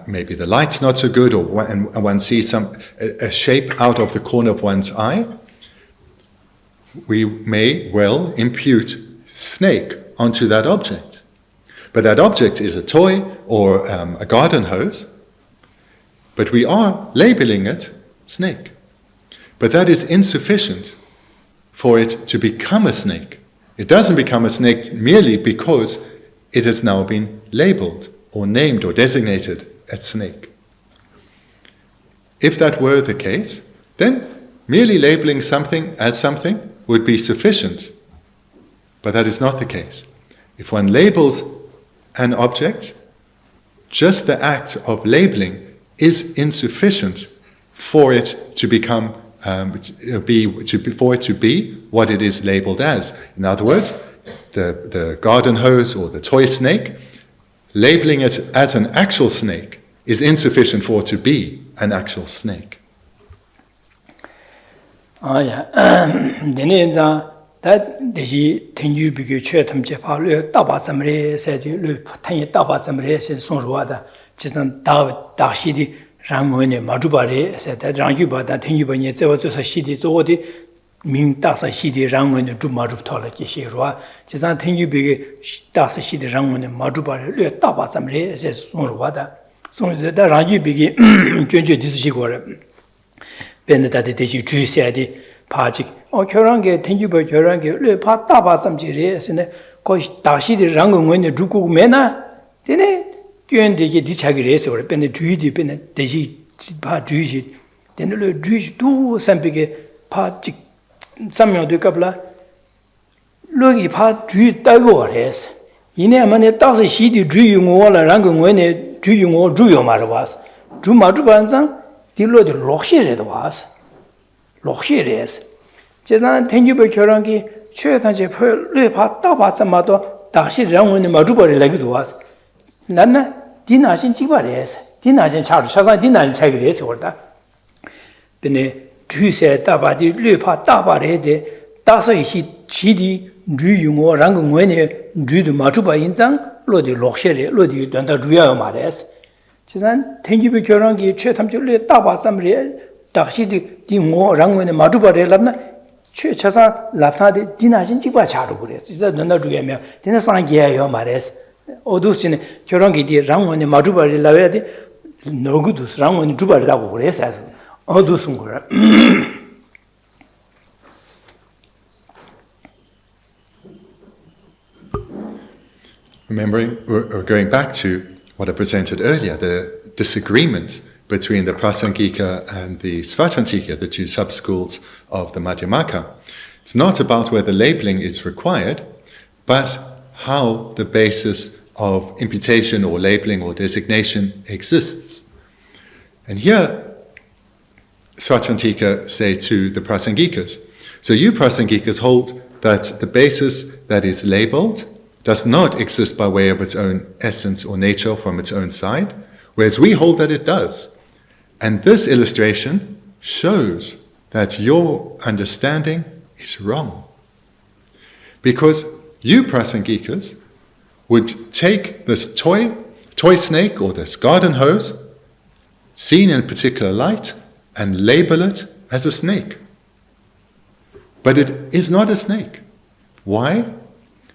[SPEAKER 2] maybe the light's not so good, or one sees a shape out of the corner of one's eye, we may well impute snake onto that object. But that object is a toy or a garden hose, but we are labeling it snake. But that is insufficient for it to become a snake. It doesn't become a snake merely because it has now been labeled or named or designated as snake. If that were the case, then merely labeling something as something would be sufficient. But that is not the case. If one labels an object, just the act of labeling is insufficient for it to become for it to be what it is labeled as. In other words, the garden hose or the toy snake, labeling it as an actual snake is insufficient for it to be an actual snake.
[SPEAKER 1] Oh yeah, that the Tenyu Bigu Chetam Jepa, Taba Samre said, Tanya Taba Samre said, Sonruada, Chisnan Dashidi, Rangone, Madubare, said that Ranguba, that Tenuba, there was a shidi, Zodi, Ming Dasa Shidi, Rangone, Dumaru Tola Kishirua, Chisan Tenyu Big Dasa Shidi, Rangone, Madubare, Taba Samre says Sonruada. So the Rangu Bigi, Junju Dishigore, Benedati Deji, said, Pajik. Oh, Korange, Tenjuba Korange, Le Pataba some Jires and Kosh Dashi the Rango when the Druku Mena, then they get Dichagres or Pen the Druidi, Pen the Deji Padruji, then the Druj do some big Pajik Samuel de Capla. Look, Pat Druid Dagores. In a man, it does a sheet drew you all around when it drew you all drew your mother was. Drew Madubanza, the Lord Lochir was. Lochires. Jezan Tenjuba Korangi, Churtange per Lepa Tabasamato, Dashi Rangun Madubari like it was. Lana, Dinashin Tibares, Dinashin Charles, Shazan Dinan Chagres or that. Bene, Tuse Tabadi, Lepa Tabarede, Dasa Chidi, Drew or Rangun, Drew the Matuba in Zang, Lodi Lochire, Lodi Dunda Dria Mares. Jezan Tenjuba Korangi, Churtamjule Tabasamre, Dashi Dimo Rangun Madubare Labna. Chasa Lafna Dinashin Chiba Charugres, is that Donna Duemia, Dina Sangia Mares, Odusin, Korangi, Rangun, Maduba Lavedi, no goodus, Rangun, Juba Labores as Odusungur.
[SPEAKER 2] Remembering, or going back to what I presented earlier, the disagreement between the Prasangika and the Svatvantika, the two sub-schools of the Madhyamaka. It's not about whether labeling is required, but how the basis of imputation or labeling or designation exists. And here, Svatvantika say to the Prasangikas, so you Prasangikas hold that the basis that is labeled does not exist by way of its own essence or nature from its own side, whereas we hold that it does. And this illustration shows that your understanding is wrong. Because you Prasangikas would take this toy snake or this garden hose, seen in a particular light, and label it as a snake. But it is not a snake. Why?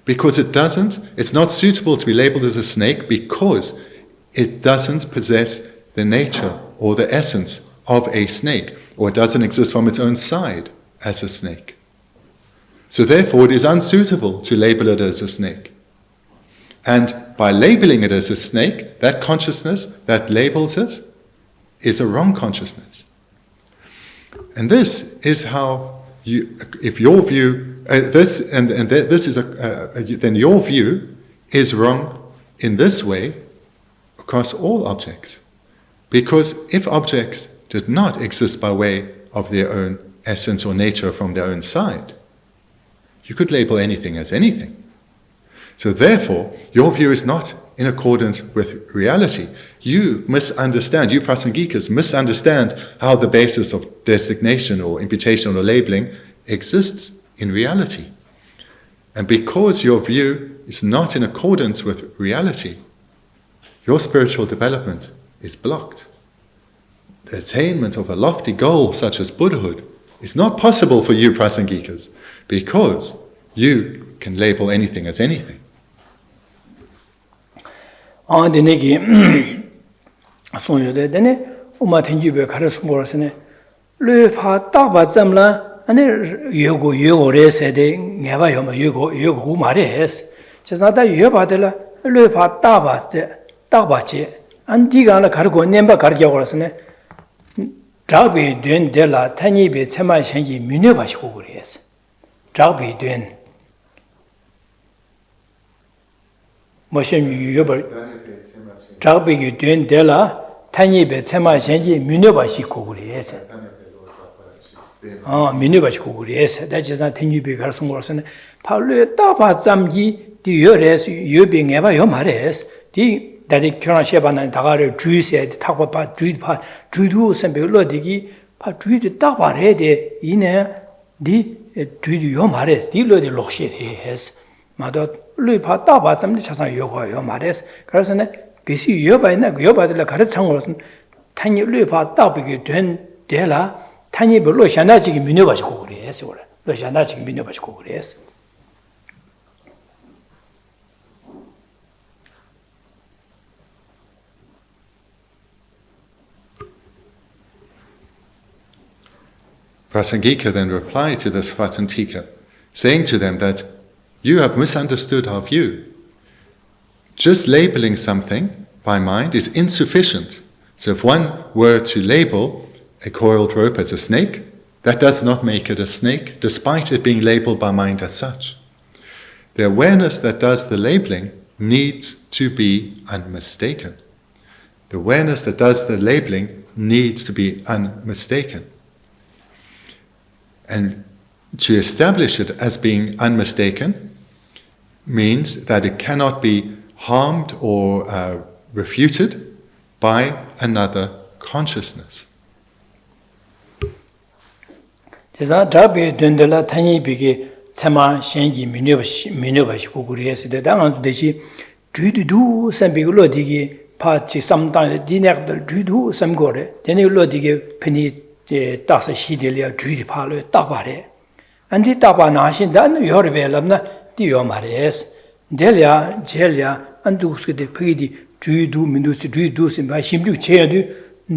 [SPEAKER 2] Because it's not suitable to be labeled as a snake because it doesn't possess the nature or the essence of a snake, or it doesn't exist from its own side as a snake. So therefore it is unsuitable to label it as a snake. And by labeling it as a snake, that consciousness that labels it is a wrong consciousness. And this is how if your view, then your view is wrong in this way across all objects. Because if objects did not exist by way of their own essence or nature from their own side, you could label anything as anything. So therefore, your view is not in accordance with reality. You Prasangikas misunderstand how the basis of designation or imputation or labeling exists in reality. And because your view is not in accordance with reality, your spiritual development is blocked. The attainment of a lofty goal such as Buddhahood is not possible for you Prasangikas because you can label anything as anything.
[SPEAKER 1] Andenegi sonyo de uma tenjibe karasmorasene le fa ta ba zamla ane yogo rese de ngeba yoma yogo mares chesada yobadela le fa ta ba che andiga la kargo nemba karja gorasene drabi den de la tanibe chema shenji minyo bashiko 그래서 drabi den 모션 유여벌 작비기 된 데라 탄입에 체마 현지 민여바시고 그래서 민여바시고 그래서 다지사 탄입에 가서 뭐라서는 팔로에 따바 잠기 디여레스 유빙에 봐요 말레스 디 다디 결혼시바는 다가를 주의세 타고바 주의도 선별로디기 파 주의도 따바래데 이네 디 주의도 말레스 디로디 록시레스 마도 루이파 따바 잠디 차상 요거요 말레스 그래서는 그시 여바이나 여바들라 가르창 것은 탄이 루이파 따비게 된 데라 탄이 별로 샤나지기 민여바시고 그래서 그래 너 샤나지기 민여바시고 그래서
[SPEAKER 2] Prasangika then replied to the Svatvantika, saying to them that you have misunderstood our view. Just labeling something by mind is insufficient. So if one were to label a coiled rope as a snake, that does not make it a snake, despite it being labeled by mind as such. The awareness that does the labeling needs to be unmistaken. The awareness that does the labeling needs to be unmistaken. And to establish it as being unmistaken means that it cannot be harmed or refuted by another consciousness.
[SPEAKER 1] 제가 답이 된들라 타니 비게 참아 생기 민여바시고 그래서도 당한 듯이 뒤도 선비로 디게 파치 삼단 디넥들 뒤도 삼고래 되네로 디게 페니 따서 시딜이야 뒤디 팔로 따바래 안디 따바 나신단 여르벨람나 디요 말레스 델야 젤야 안두스게 페디 뒤도 민두스 뒤도 심바 심주 체야도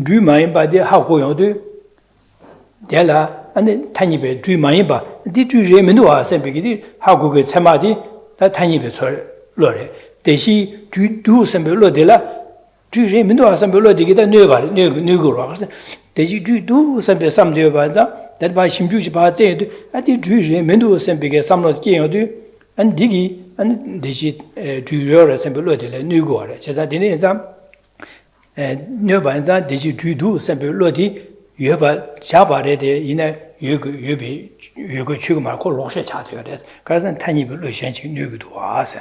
[SPEAKER 1] 뒤마이 바데 하고요도 델라 안데 타니베 뒤마이 바 디주제 민도와 셈비기 하고게 참아디 다 타니베 솔로레 대시 뒤도 셈벨로 델라 뒤제 민도와 셈벨로 디기다 뇌바리 뇌고로 그래서 대지 뒤도 셈베 삼되어 봐자 대바 심주지 바제도 아디 뒤제 민도 셈비게 삼로 끼어도 and digi and deji do simple lodi new gore. Chesa dini exam no banza deji do simple lodi, you have a chabare de in a you be chugma call losh chatures, cousin tiny solution new to us.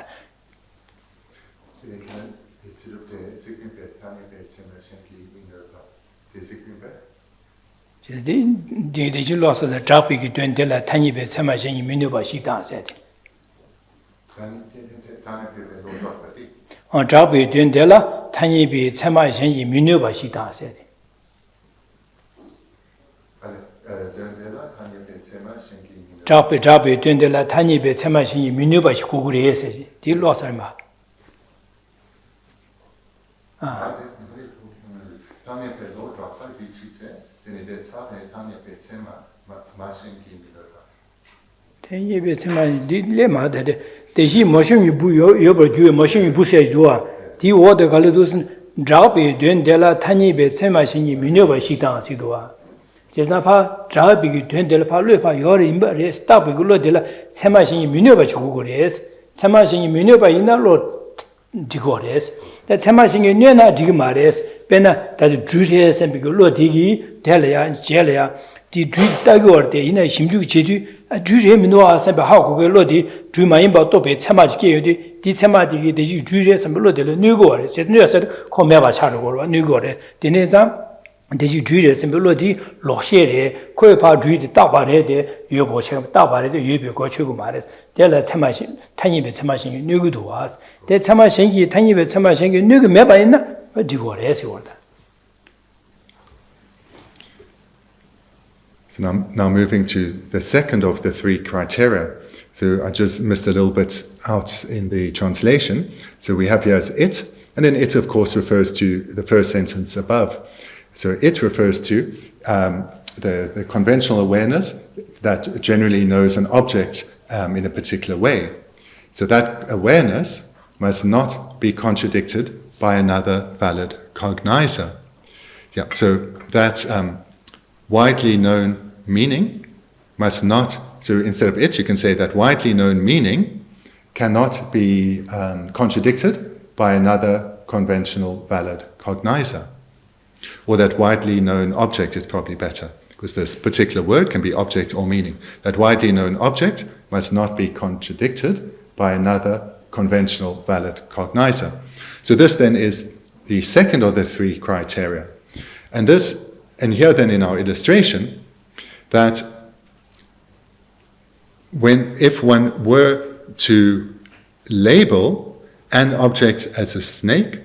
[SPEAKER 1] Did you lost the topic to enter a tiny bit, some machine in Middle Way she said. On topic to enter tiny bit, some machine in Middle Way she said. Topic to enter a tiny bit, some machine in Middle Way she could say, did lost her mark. Tanya Betsema did Lema that the she motion you put your motion you put says do the water Galadus drop it doing della Tanya Betsema singing Minerva she dance it do. Just not drop it doing della Palupa, your imber stop with Gula della Semashing Minerva Chugores, Semashing Minerva in the Lord Digores, that Semashing in Nena Digmares, Bena that Judas and Bigolo Digi, Delia and Gelia. The Dagor de in a Shimju Chidu, a Jujem Noah Samba Hawk Lodi, Jumaimba Tope, Samaj Gay, the Samadi, the Jujas and Lodi, New Gore, said no said, Comeva Charagor, New Gore, the Nezam, the Jujas and Lodi, Lochere, Koepa Druid, Tabare, the Yobo Tabare, the Yubo Chugumares, Della Tamashin, tiny bit Samashing, New to us, that Samashingi, tiny bit Samashing, New Meba in a divorce order.
[SPEAKER 2] So now moving to the second of the three criteria. So I just missed a little bit out in the translation. So we have here as it, and then it of course refers to the first sentence above. So it refers to the conventional awareness that generally knows an object in a particular way. So that awareness must not be contradicted by another valid cognizer. Yeah, so that widely known meaning must not, so instead of it, you can say that widely known meaning cannot be contradicted by another conventional valid cognizer. Or that widely known object is probably better, because this particular word can be object or meaning. That widely known object must not be contradicted by another conventional valid cognizer. So this then is the second of the three criteria. And here then in our illustration, that if one were to label an object as a snake,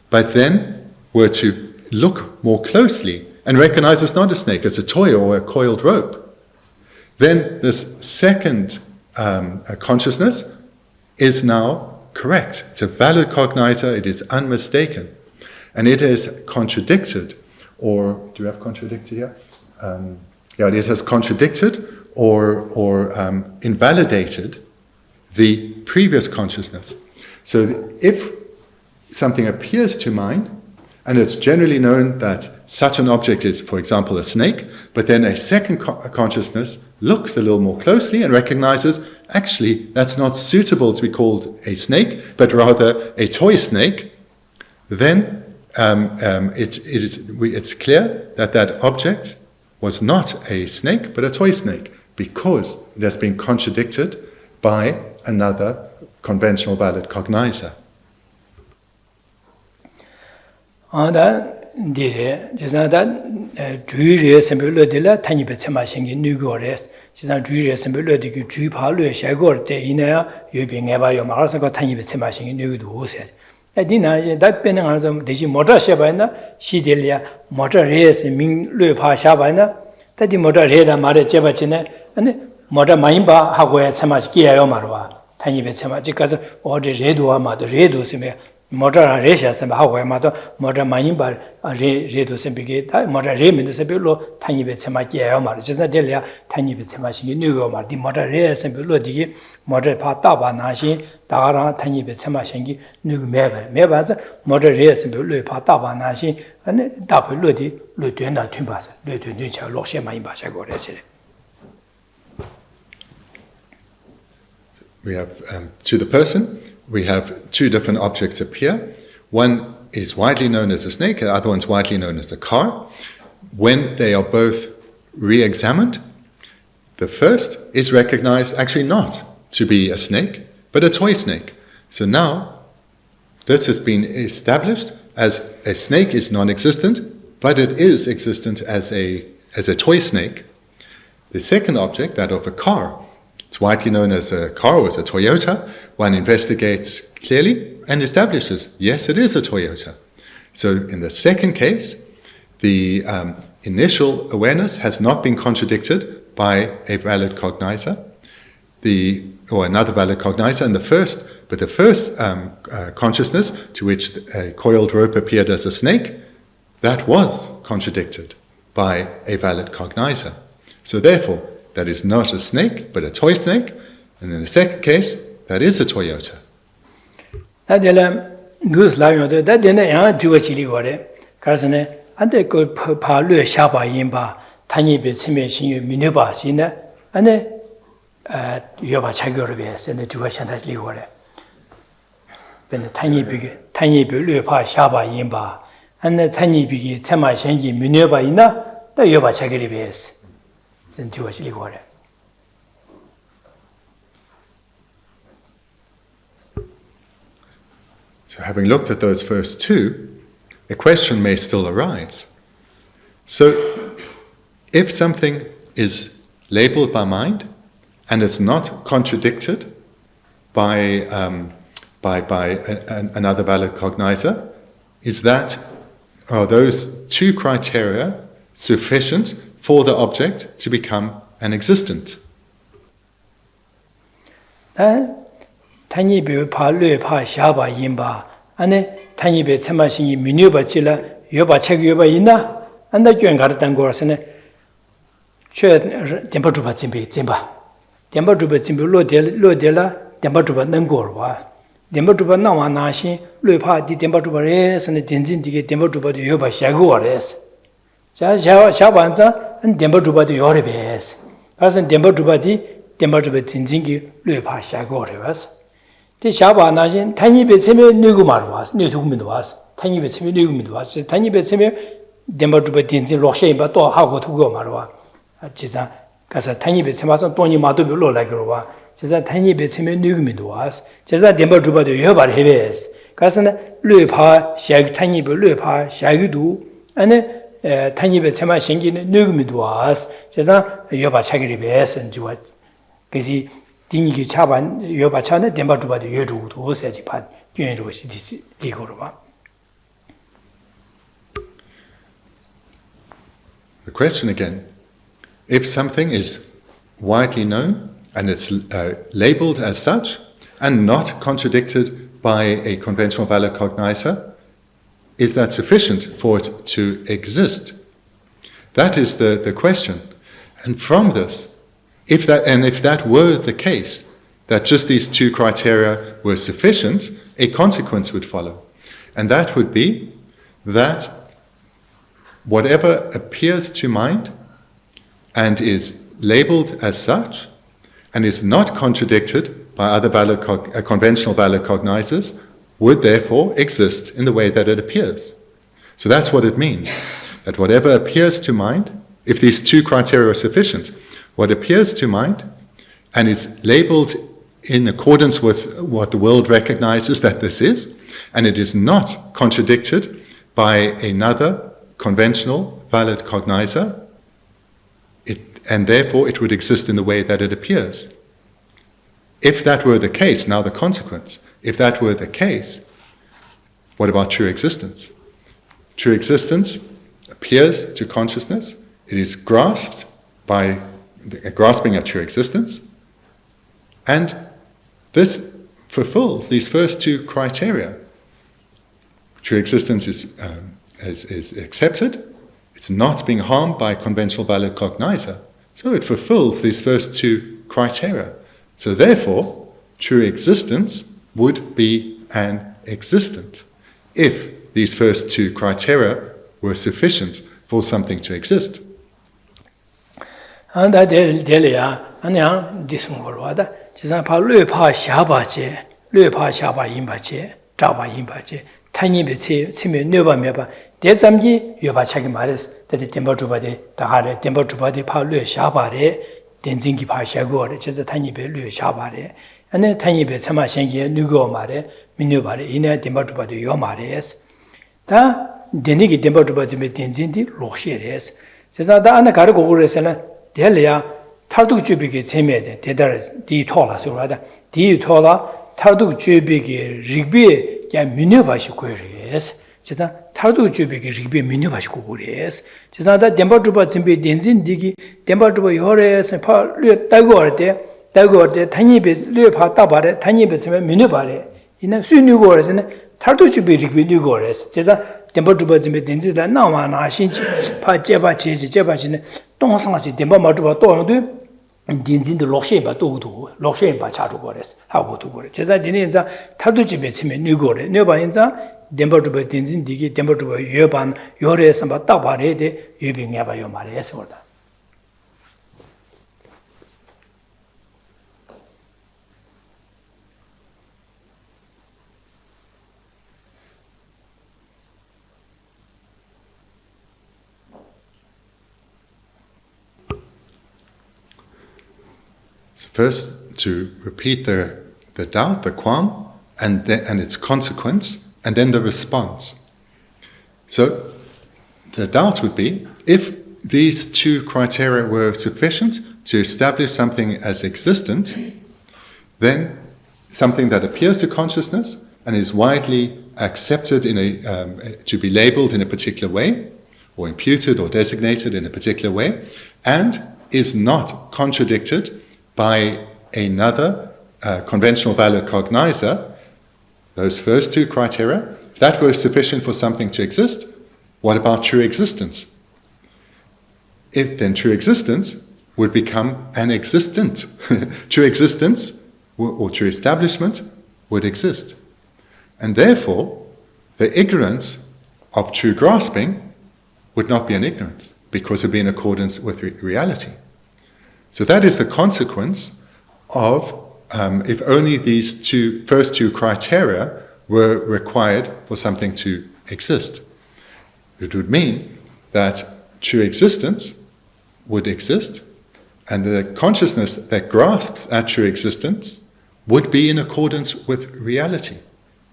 [SPEAKER 2] but then were to look more closely and recognize it's not a snake, it's a toy or a coiled rope, then this second consciousness is now correct. It's a valid cognizer, it is unmistaken, and it is contradicted, or do you have contradicted here? It has contradicted or invalidated the previous consciousness. So if something appears to mind, and it's generally known that such an object is, for example, a snake, but then a second consciousness looks a little more closely and recognizes, actually, that's not suitable to be called a snake, but rather a toy snake, then it's clear that object was not a snake, but a toy snake, because it has been contradicted by another conventional valid cognizer.
[SPEAKER 1] That pen on the motor shabana, she delia, motor race, Ming Lupa Shabana, that the motor reda Mare Jabachina, and motor Maimba, Hago, so much Kia Marwa, tiny bit so much because all the redo mother redo sime, motor racias and Hago mother, motor Maimba, redo simplicate, motor Raymond is a below, tiny bit so much Kia Mar, just a delia, tiny bit so much in New York, the motor race and below the motor Pataba Nashi, Dara, tiny bit so much in New Mebas, motor race and below Pataba Nashi, and double Ludi, Ludena Tumbas, Ludu Nucha, Loshe Maimba Shago.
[SPEAKER 2] to the person, we have two different objects appear. One is widely known as a snake, the other one's widely known as a car. When they are both re-examined, the first is recognized actually not to be a snake, but a toy snake. So now, this has been established as a snake is non-existent, but it is existent as a toy snake. The second object, that of a car, it's widely known as a car or as a Toyota. One investigates clearly and establishes, yes, it is a Toyota. So in the second case, the initial awareness has not been contradicted by a valid cognizer, or another valid cognizer. And the first consciousness, to which a coiled rope appeared as a snake, that was contradicted by a valid cognizer. So therefore, that is not a snake, but a toy snake. And in the second case, that is a Toyota. So having looked at those first two, a question may still arise. So if something is labeled by mind and it's not contradicted by another valid cognizer, are those two criteria sufficient for the object to become an existent?
[SPEAKER 1] and Demba Duba de Yoribes. As in Demba Duba di Demba Duba Tinzingi, Lupa Shagorivas. The Shaba Najin, Tiny Betsime Nugumar was, Nutumin was, Tiny Betsime Nugumid was, Tiny Betsime Demba Duba Tinzin Roche, but how go to go Marwa. Chisa, Casa Tiny Betsemas and Tony Matubulo like Rova. Chisa Tiny Betsime Nugumid was, Chisa Demba Duba de Yobar Heves. Casan Lupa, Shag Tiny Lupa, Shagudu, and Tiny Betsema Shingin Nugumid was, Chesa Yoba Chagri and Juat. Kasi Dingi Chaban, Yoba Chana, Demba Duba de Yodu, who said Pat, University Ligorova.
[SPEAKER 2] The question again, if something is widely known and it's labeled as such and not contradicted by a conventional valid cognizer, is that sufficient for it to exist? That is the question. And from this, if that were the case, that just these two criteria were sufficient, a consequence would follow. And that would be that whatever appears to mind and is labeled as such and is not contradicted by other conventional valid cognizers would therefore exist in the way that it appears. So that's what it means, that whatever appears to mind, if these two criteria are sufficient, what appears to mind and is labeled in accordance with what the world recognizes that this is, and it is not contradicted by another conventional valid cognizer, and therefore it would exist in the way that it appears. If that were the case, now the consequence, if that were the case, what about true existence? True existence appears to consciousness, it is grasped by grasping at true existence, and this fulfills these first two criteria. True existence is accepted, it's not being harmed by a conventional valid cognizer, so it fulfills these first two criteria. So therefore, true existence would be an existent if these first two criteria were sufficient for something to exist.
[SPEAKER 1] And I delia, and young dismorada, 지상 파 뢰파 샤바제 뢰파 샤바 임바제 자바 임바제 타니베 치메 뇌바메바 대잠기 여바 차기 말했어 대대 템버주바데 다하레 템버주바데 파 뢰샤바레 덴징기 파샤고레 제자 타니베 뢰샤바레 안에 타니베 참아생기 누고 말에 민요바레 이내 템버주바데 요 말레스 다 데니기 템버주바지메 덴진디 로시레스 제자 다 안에 가르고 그래서는 델리아 탈둑 주비게 체메데 대달 디토라서 그러다 디토라 탈둑 주비게 리비 야 민요바시 고르레스 제가 탈둑 주비게 리비 민요바시 고르레스 제가다 덴버주바 준비 덴진디기 덴버주바 요레스 파르 따고르데 타니베 르파 따바레 타니베 세메 민요바레 이나 수뉴고레스네 탈둑 주비 리비 뉴고레스 제가 덴버주바 준비 덴지다 나와나 신치 파 제바체지 제바치네 동상하지 덴버 마주바 또는데 딘진도 록셰바 또도 록셰바 차주고레스 하고도 그래 제가 디네자 탈두집에 치면 뉴고레 뇌바인자 덴버주바 딘진디기 덴버주바 여반 요레서 바 바레데 유빙야바 요 말에서 그러다
[SPEAKER 2] So first, to repeat the doubt, the qualm, and its consequence, and then the response. So the doubt would be, if these two criteria were sufficient to establish something as existent, then something that appears to consciousness and is widely accepted to be labeled in a particular way, or imputed or designated in a particular way, and is not contradicted by another conventional valid cognizer, those first two criteria, if that were sufficient for something to exist, what about true existence? If then true existence would become an existent. True existence or true establishment would exist. And therefore, the ignorance of true grasping would not be an ignorance, because it would be in accordance with reality. So that is the consequence of if only these first two criteria were required for something to exist. It would mean that true existence would exist, and the consciousness that grasps at true existence would be in accordance with reality,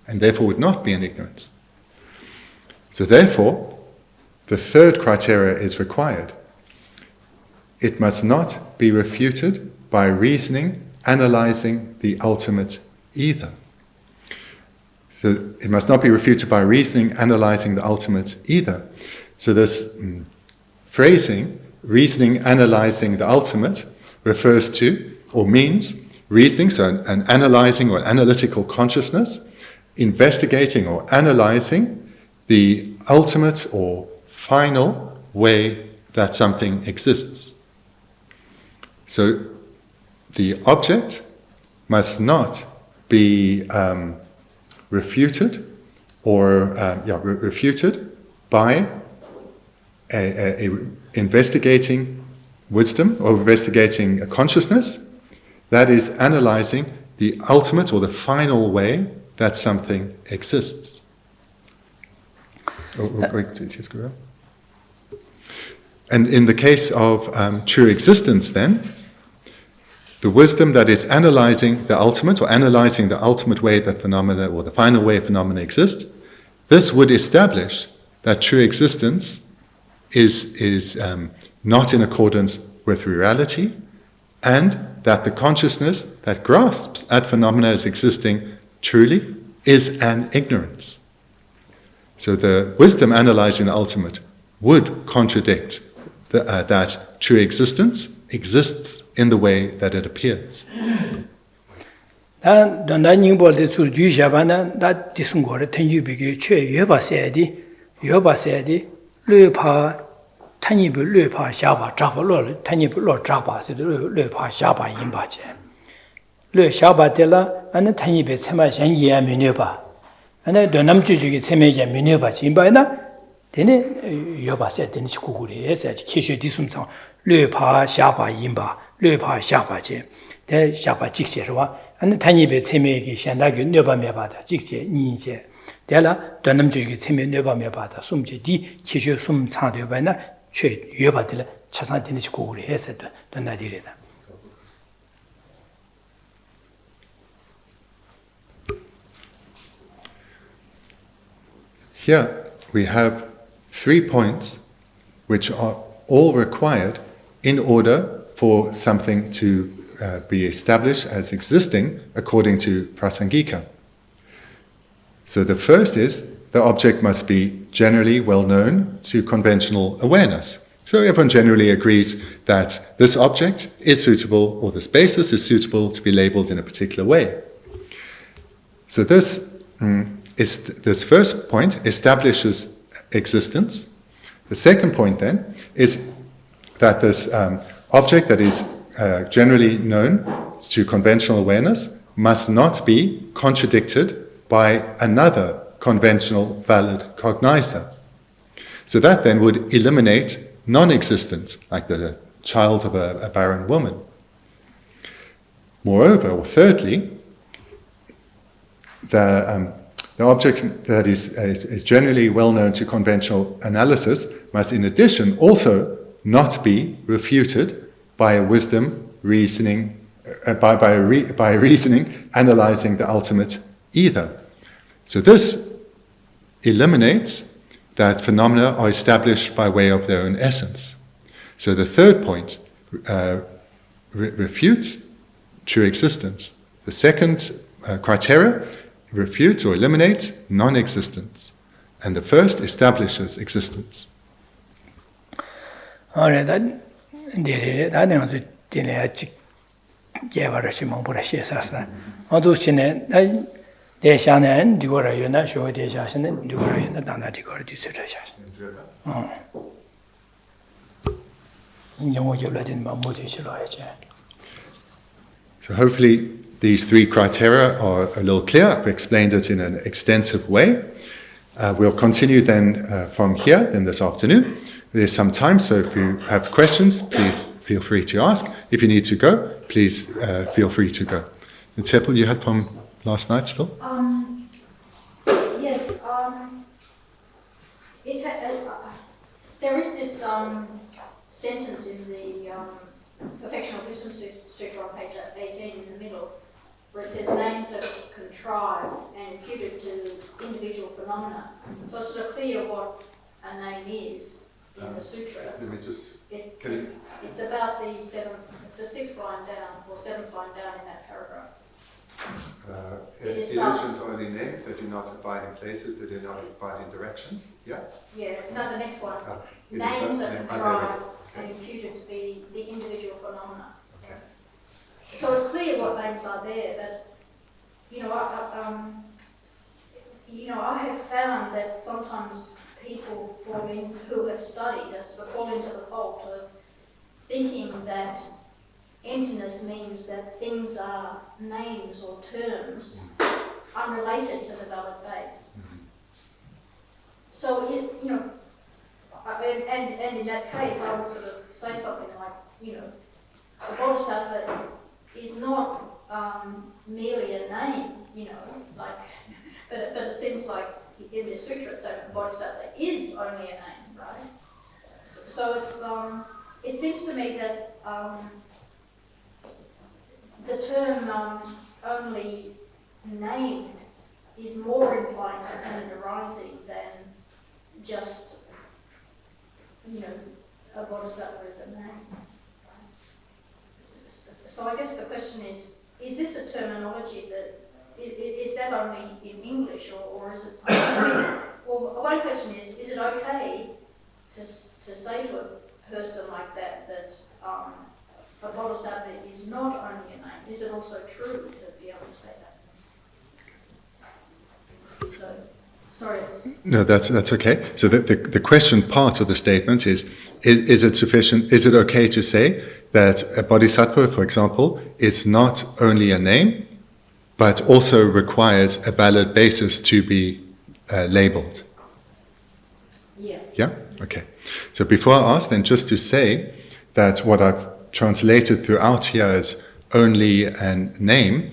[SPEAKER 2] and therefore would not be an ignorance. So therefore, the third criteria is required. It must not be refuted by reasoning, analyzing the ultimate either. So it must not be refuted by reasoning, analyzing the ultimate either. So this phrasing, reasoning, analyzing the ultimate, refers to, or means, reasoning, so an analyzing or analytical consciousness, investigating or analyzing the ultimate or final way that something exists. So the object must not be refuted or refuted by a investigating wisdom or investigating a consciousness that is analyzing the ultimate or the final way that something exists. And in the case of true existence, then, the wisdom that is analyzing the ultimate or analyzing the ultimate way that phenomena or the final way phenomena exist, this would establish that true existence is not in accordance with reality, and that the consciousness that grasps at phenomena as existing truly is an ignorance. So the wisdom analyzing the ultimate would contradict that true existence exists in the way that it appears.
[SPEAKER 1] Dene yoba se dene chikukuri se Geshe Thubten Rabten Rabten Lö pa sha pa yin pa lö pa sha pa che 대 샤바 직세로와 안 타니베 체메기 현다기 뇌바메 바다 직세 니제 대라 돈남주기 체메 뇌바메 바다 숨제디 기슈 숨 차되바나 최 유바들 차산되는 고를 해서 돈나디레다.
[SPEAKER 2] Here we have 3 points which are all required in order for something to be established as existing according to Prasangika. So the first is the object must be generally well known to conventional awareness. So everyone generally agrees that this object is suitable, or this basis is suitable to be labeled in a particular way. So this first point establishes existence. The second point then is that this object that is generally known to conventional awareness must not be contradicted by another conventional valid cognizer. So that then would eliminate non-existence, like the child of a barren woman. Moreover, or thirdly, the object that is generally well known to conventional analysis must in addition also not be refuted by a wisdom reasoning, by reasoning analyzing the ultimate either. So this eliminates that phenomena are established by way of their own essence. So the third point refutes true existence. The second criteria refutes or eliminates non-existence. And the first establishes existence.
[SPEAKER 1] Alright, that is the Gavarashi Mambura Shesasa. Odushine, Deshanan, Digora Yuna, Show Deshasan, and Digora Yuna, Dana Digora Dissertation.
[SPEAKER 2] So hopefully these 3 criteria are a little clear. I've explained it in an extensive way. We'll continue then from here, then this afternoon. There's some time, so if you have questions, please feel free to ask. If you need to go, please feel free to go. The Tepel you had from last night still?
[SPEAKER 3] There is this sentence in the Perfection of Wisdom Sutra on page 18 in the middle, where it says names are contrived and imputed to individual phenomena. So it's sort of clear what a name is in the sutra.
[SPEAKER 2] Let me just...
[SPEAKER 3] It's about the 6th line down, or 7th line down in that paragraph.
[SPEAKER 2] Illusions are only names, they do not abide in places, they do not abide in directions. Yeah?
[SPEAKER 3] Yeah, no, the next one. Names are contrived and imputed to be the individual phenomena.
[SPEAKER 2] Okay.
[SPEAKER 3] So it's clear what names are there, but I have found that sometimes people who have studied fall into the fault of thinking that emptiness means that things are names or terms unrelated to the valid base.
[SPEAKER 2] Mm-hmm.
[SPEAKER 3] So, and in that case, I would sort of say something like, a bodhisattva is not merely a name, but it seems like in this sutra it's saying bodhisattva is only a name, right? So it seems to me that the term only named is more implying dependent arising than just, a bodhisattva is a name. So I guess the question is this a terminology that, is that only in English or is it something? Well, one question is it okay to say to a person like that a bodhisattva is not only a name? Is it also true to be able to say that? So, sorry.
[SPEAKER 2] No, that's okay. So the question part of the statement is it sufficient? Is it okay to say that a bodhisattva, for example, is not only a name, but also requires a valid basis to be labeled?
[SPEAKER 3] Yeah.
[SPEAKER 2] Yeah? Okay. So before I ask, then just to say that what I've translated throughout here as only a name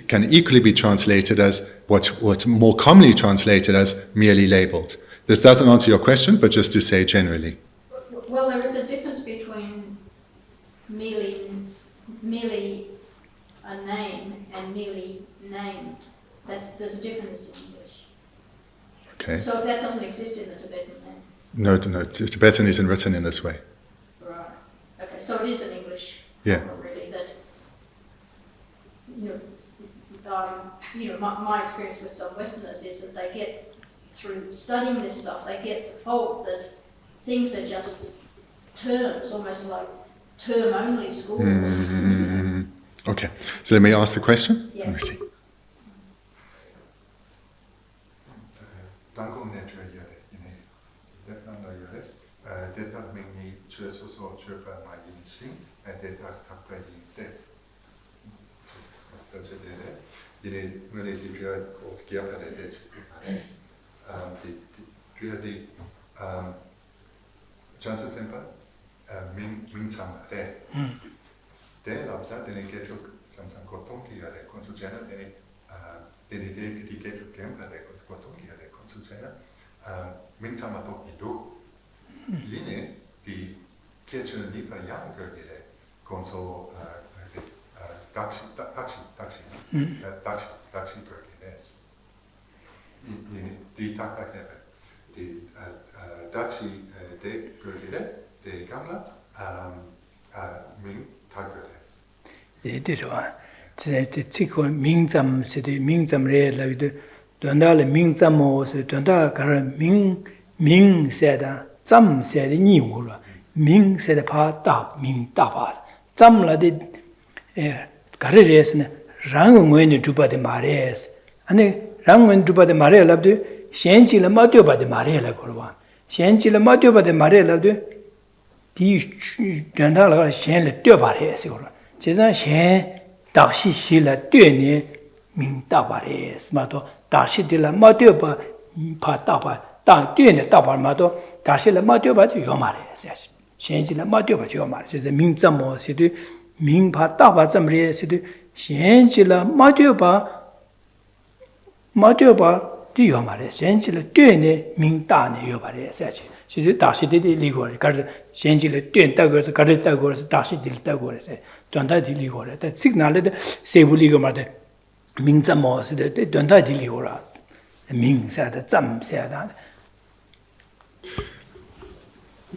[SPEAKER 2] can equally be translated as what's more commonly translated as merely labeled. This doesn't answer your question, but just to say generally.
[SPEAKER 3] Well, there is a difference between merely a name and merely named. There's a difference in English.
[SPEAKER 2] Okay.
[SPEAKER 3] So if that doesn't exist in the Tibetan name.
[SPEAKER 2] No, Tibetan isn't written in this way.
[SPEAKER 3] Right. Okay, so it is an English
[SPEAKER 2] Yeah.
[SPEAKER 3] really that, my experience with some Westerners is that they get, through studying this stuff, they get the fault that things are just terms, almost like term-only schools.
[SPEAKER 2] Okay, so let me ask the question.
[SPEAKER 3] Yeah.
[SPEAKER 2] Let me see.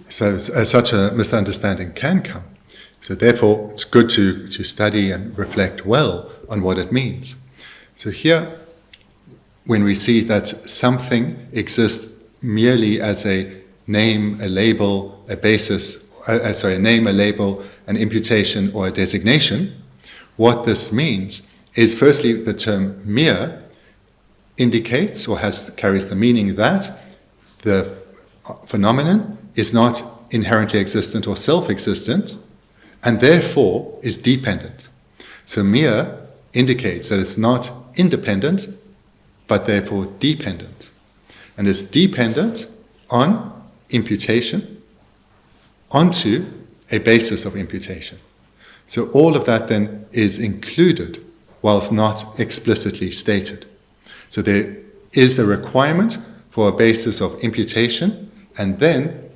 [SPEAKER 2] So such a misunderstanding can come. So therefore, it's good to study and reflect well on what it means. So here, when we see that something exists merely as a name, a label, a basis, a name, a label, an imputation, or a designation, what this means is firstly the term mere indicates or carries the meaning that the phenomenon is not inherently existent or self-existent, and therefore is dependent. So mere indicates that it's not independent, but therefore dependent. And it's dependent on imputation onto a basis of imputation. So all of that then is included whilst not explicitly stated. So there is a requirement for a basis of imputation and then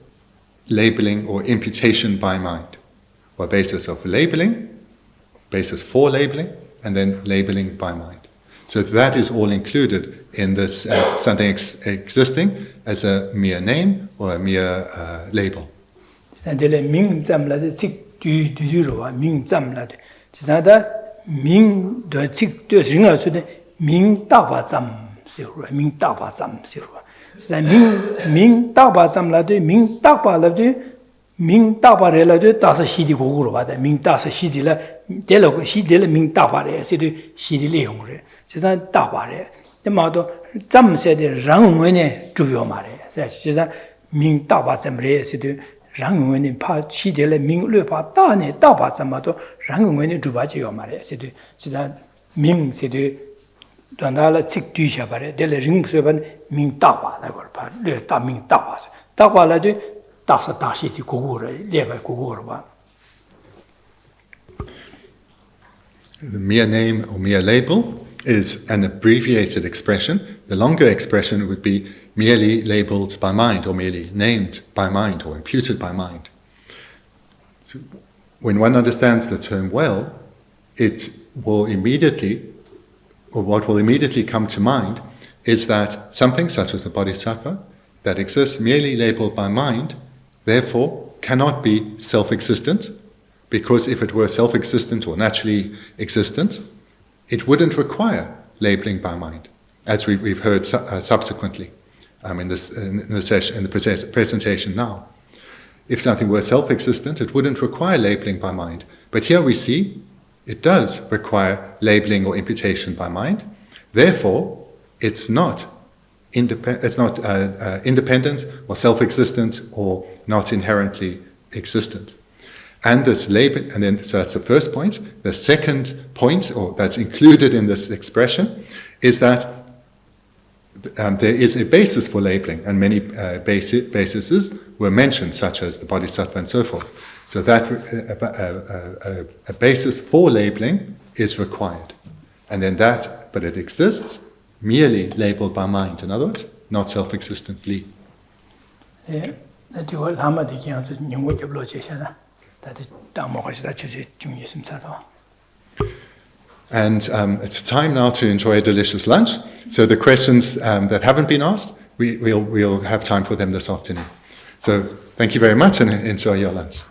[SPEAKER 2] labeling or imputation by mind, or a basis of labeling, basis for labeling, and then labeling by mind. So that is all included in this as something existing as a mere name or a mere label.
[SPEAKER 1] Ming tapa re la de tasa shidi gogoro ba ming tasa shidi la de la shidi la ming tapa re se de shidi le yong re se san tapa re de ma do zam se de rang ngwe ne zhu yo ma re se san ming tapa zam re se de rang ngwe ne pa shidi la ming le pa da ne tapa zam ma do rang ngwe ne zhu ba ji yo ma re se de san ming se de dan da la chik du sha ba re de le ring se ban ming tapa la go pa le ta ming tapa la de
[SPEAKER 2] The mere name or mere label is an abbreviated expression. The longer expression would be merely labeled by mind, or merely named by mind, or imputed by mind. So when one understands the term well, it will immediately, or what will immediately come to mind, is that something such as a bodhisattva that exists merely labeled by mind, therefore cannot be self-existent, because if it were self-existent or naturally existent, it wouldn't require labeling by mind, as we've heard subsequently in the presentation now. If something were self-existent, it wouldn't require labeling by mind. But here we see it does require labeling or imputation by mind. Therefore, it's not independent or self-existent or not inherently existent. And this label, so that's the first point. The second point, or that's included in this expression, is that there is a basis for labeling, and many bases were mentioned, such as the bodhisattva and so forth. So that a basis for labeling is required, and then but it exists merely labeled by mind. In other words, not self-existently.
[SPEAKER 1] Yeah, that you Lama the
[SPEAKER 2] And it's time now to enjoy a delicious lunch. So the questions that haven't been asked, we'll have time for them this afternoon. So thank you very much and enjoy your lunch.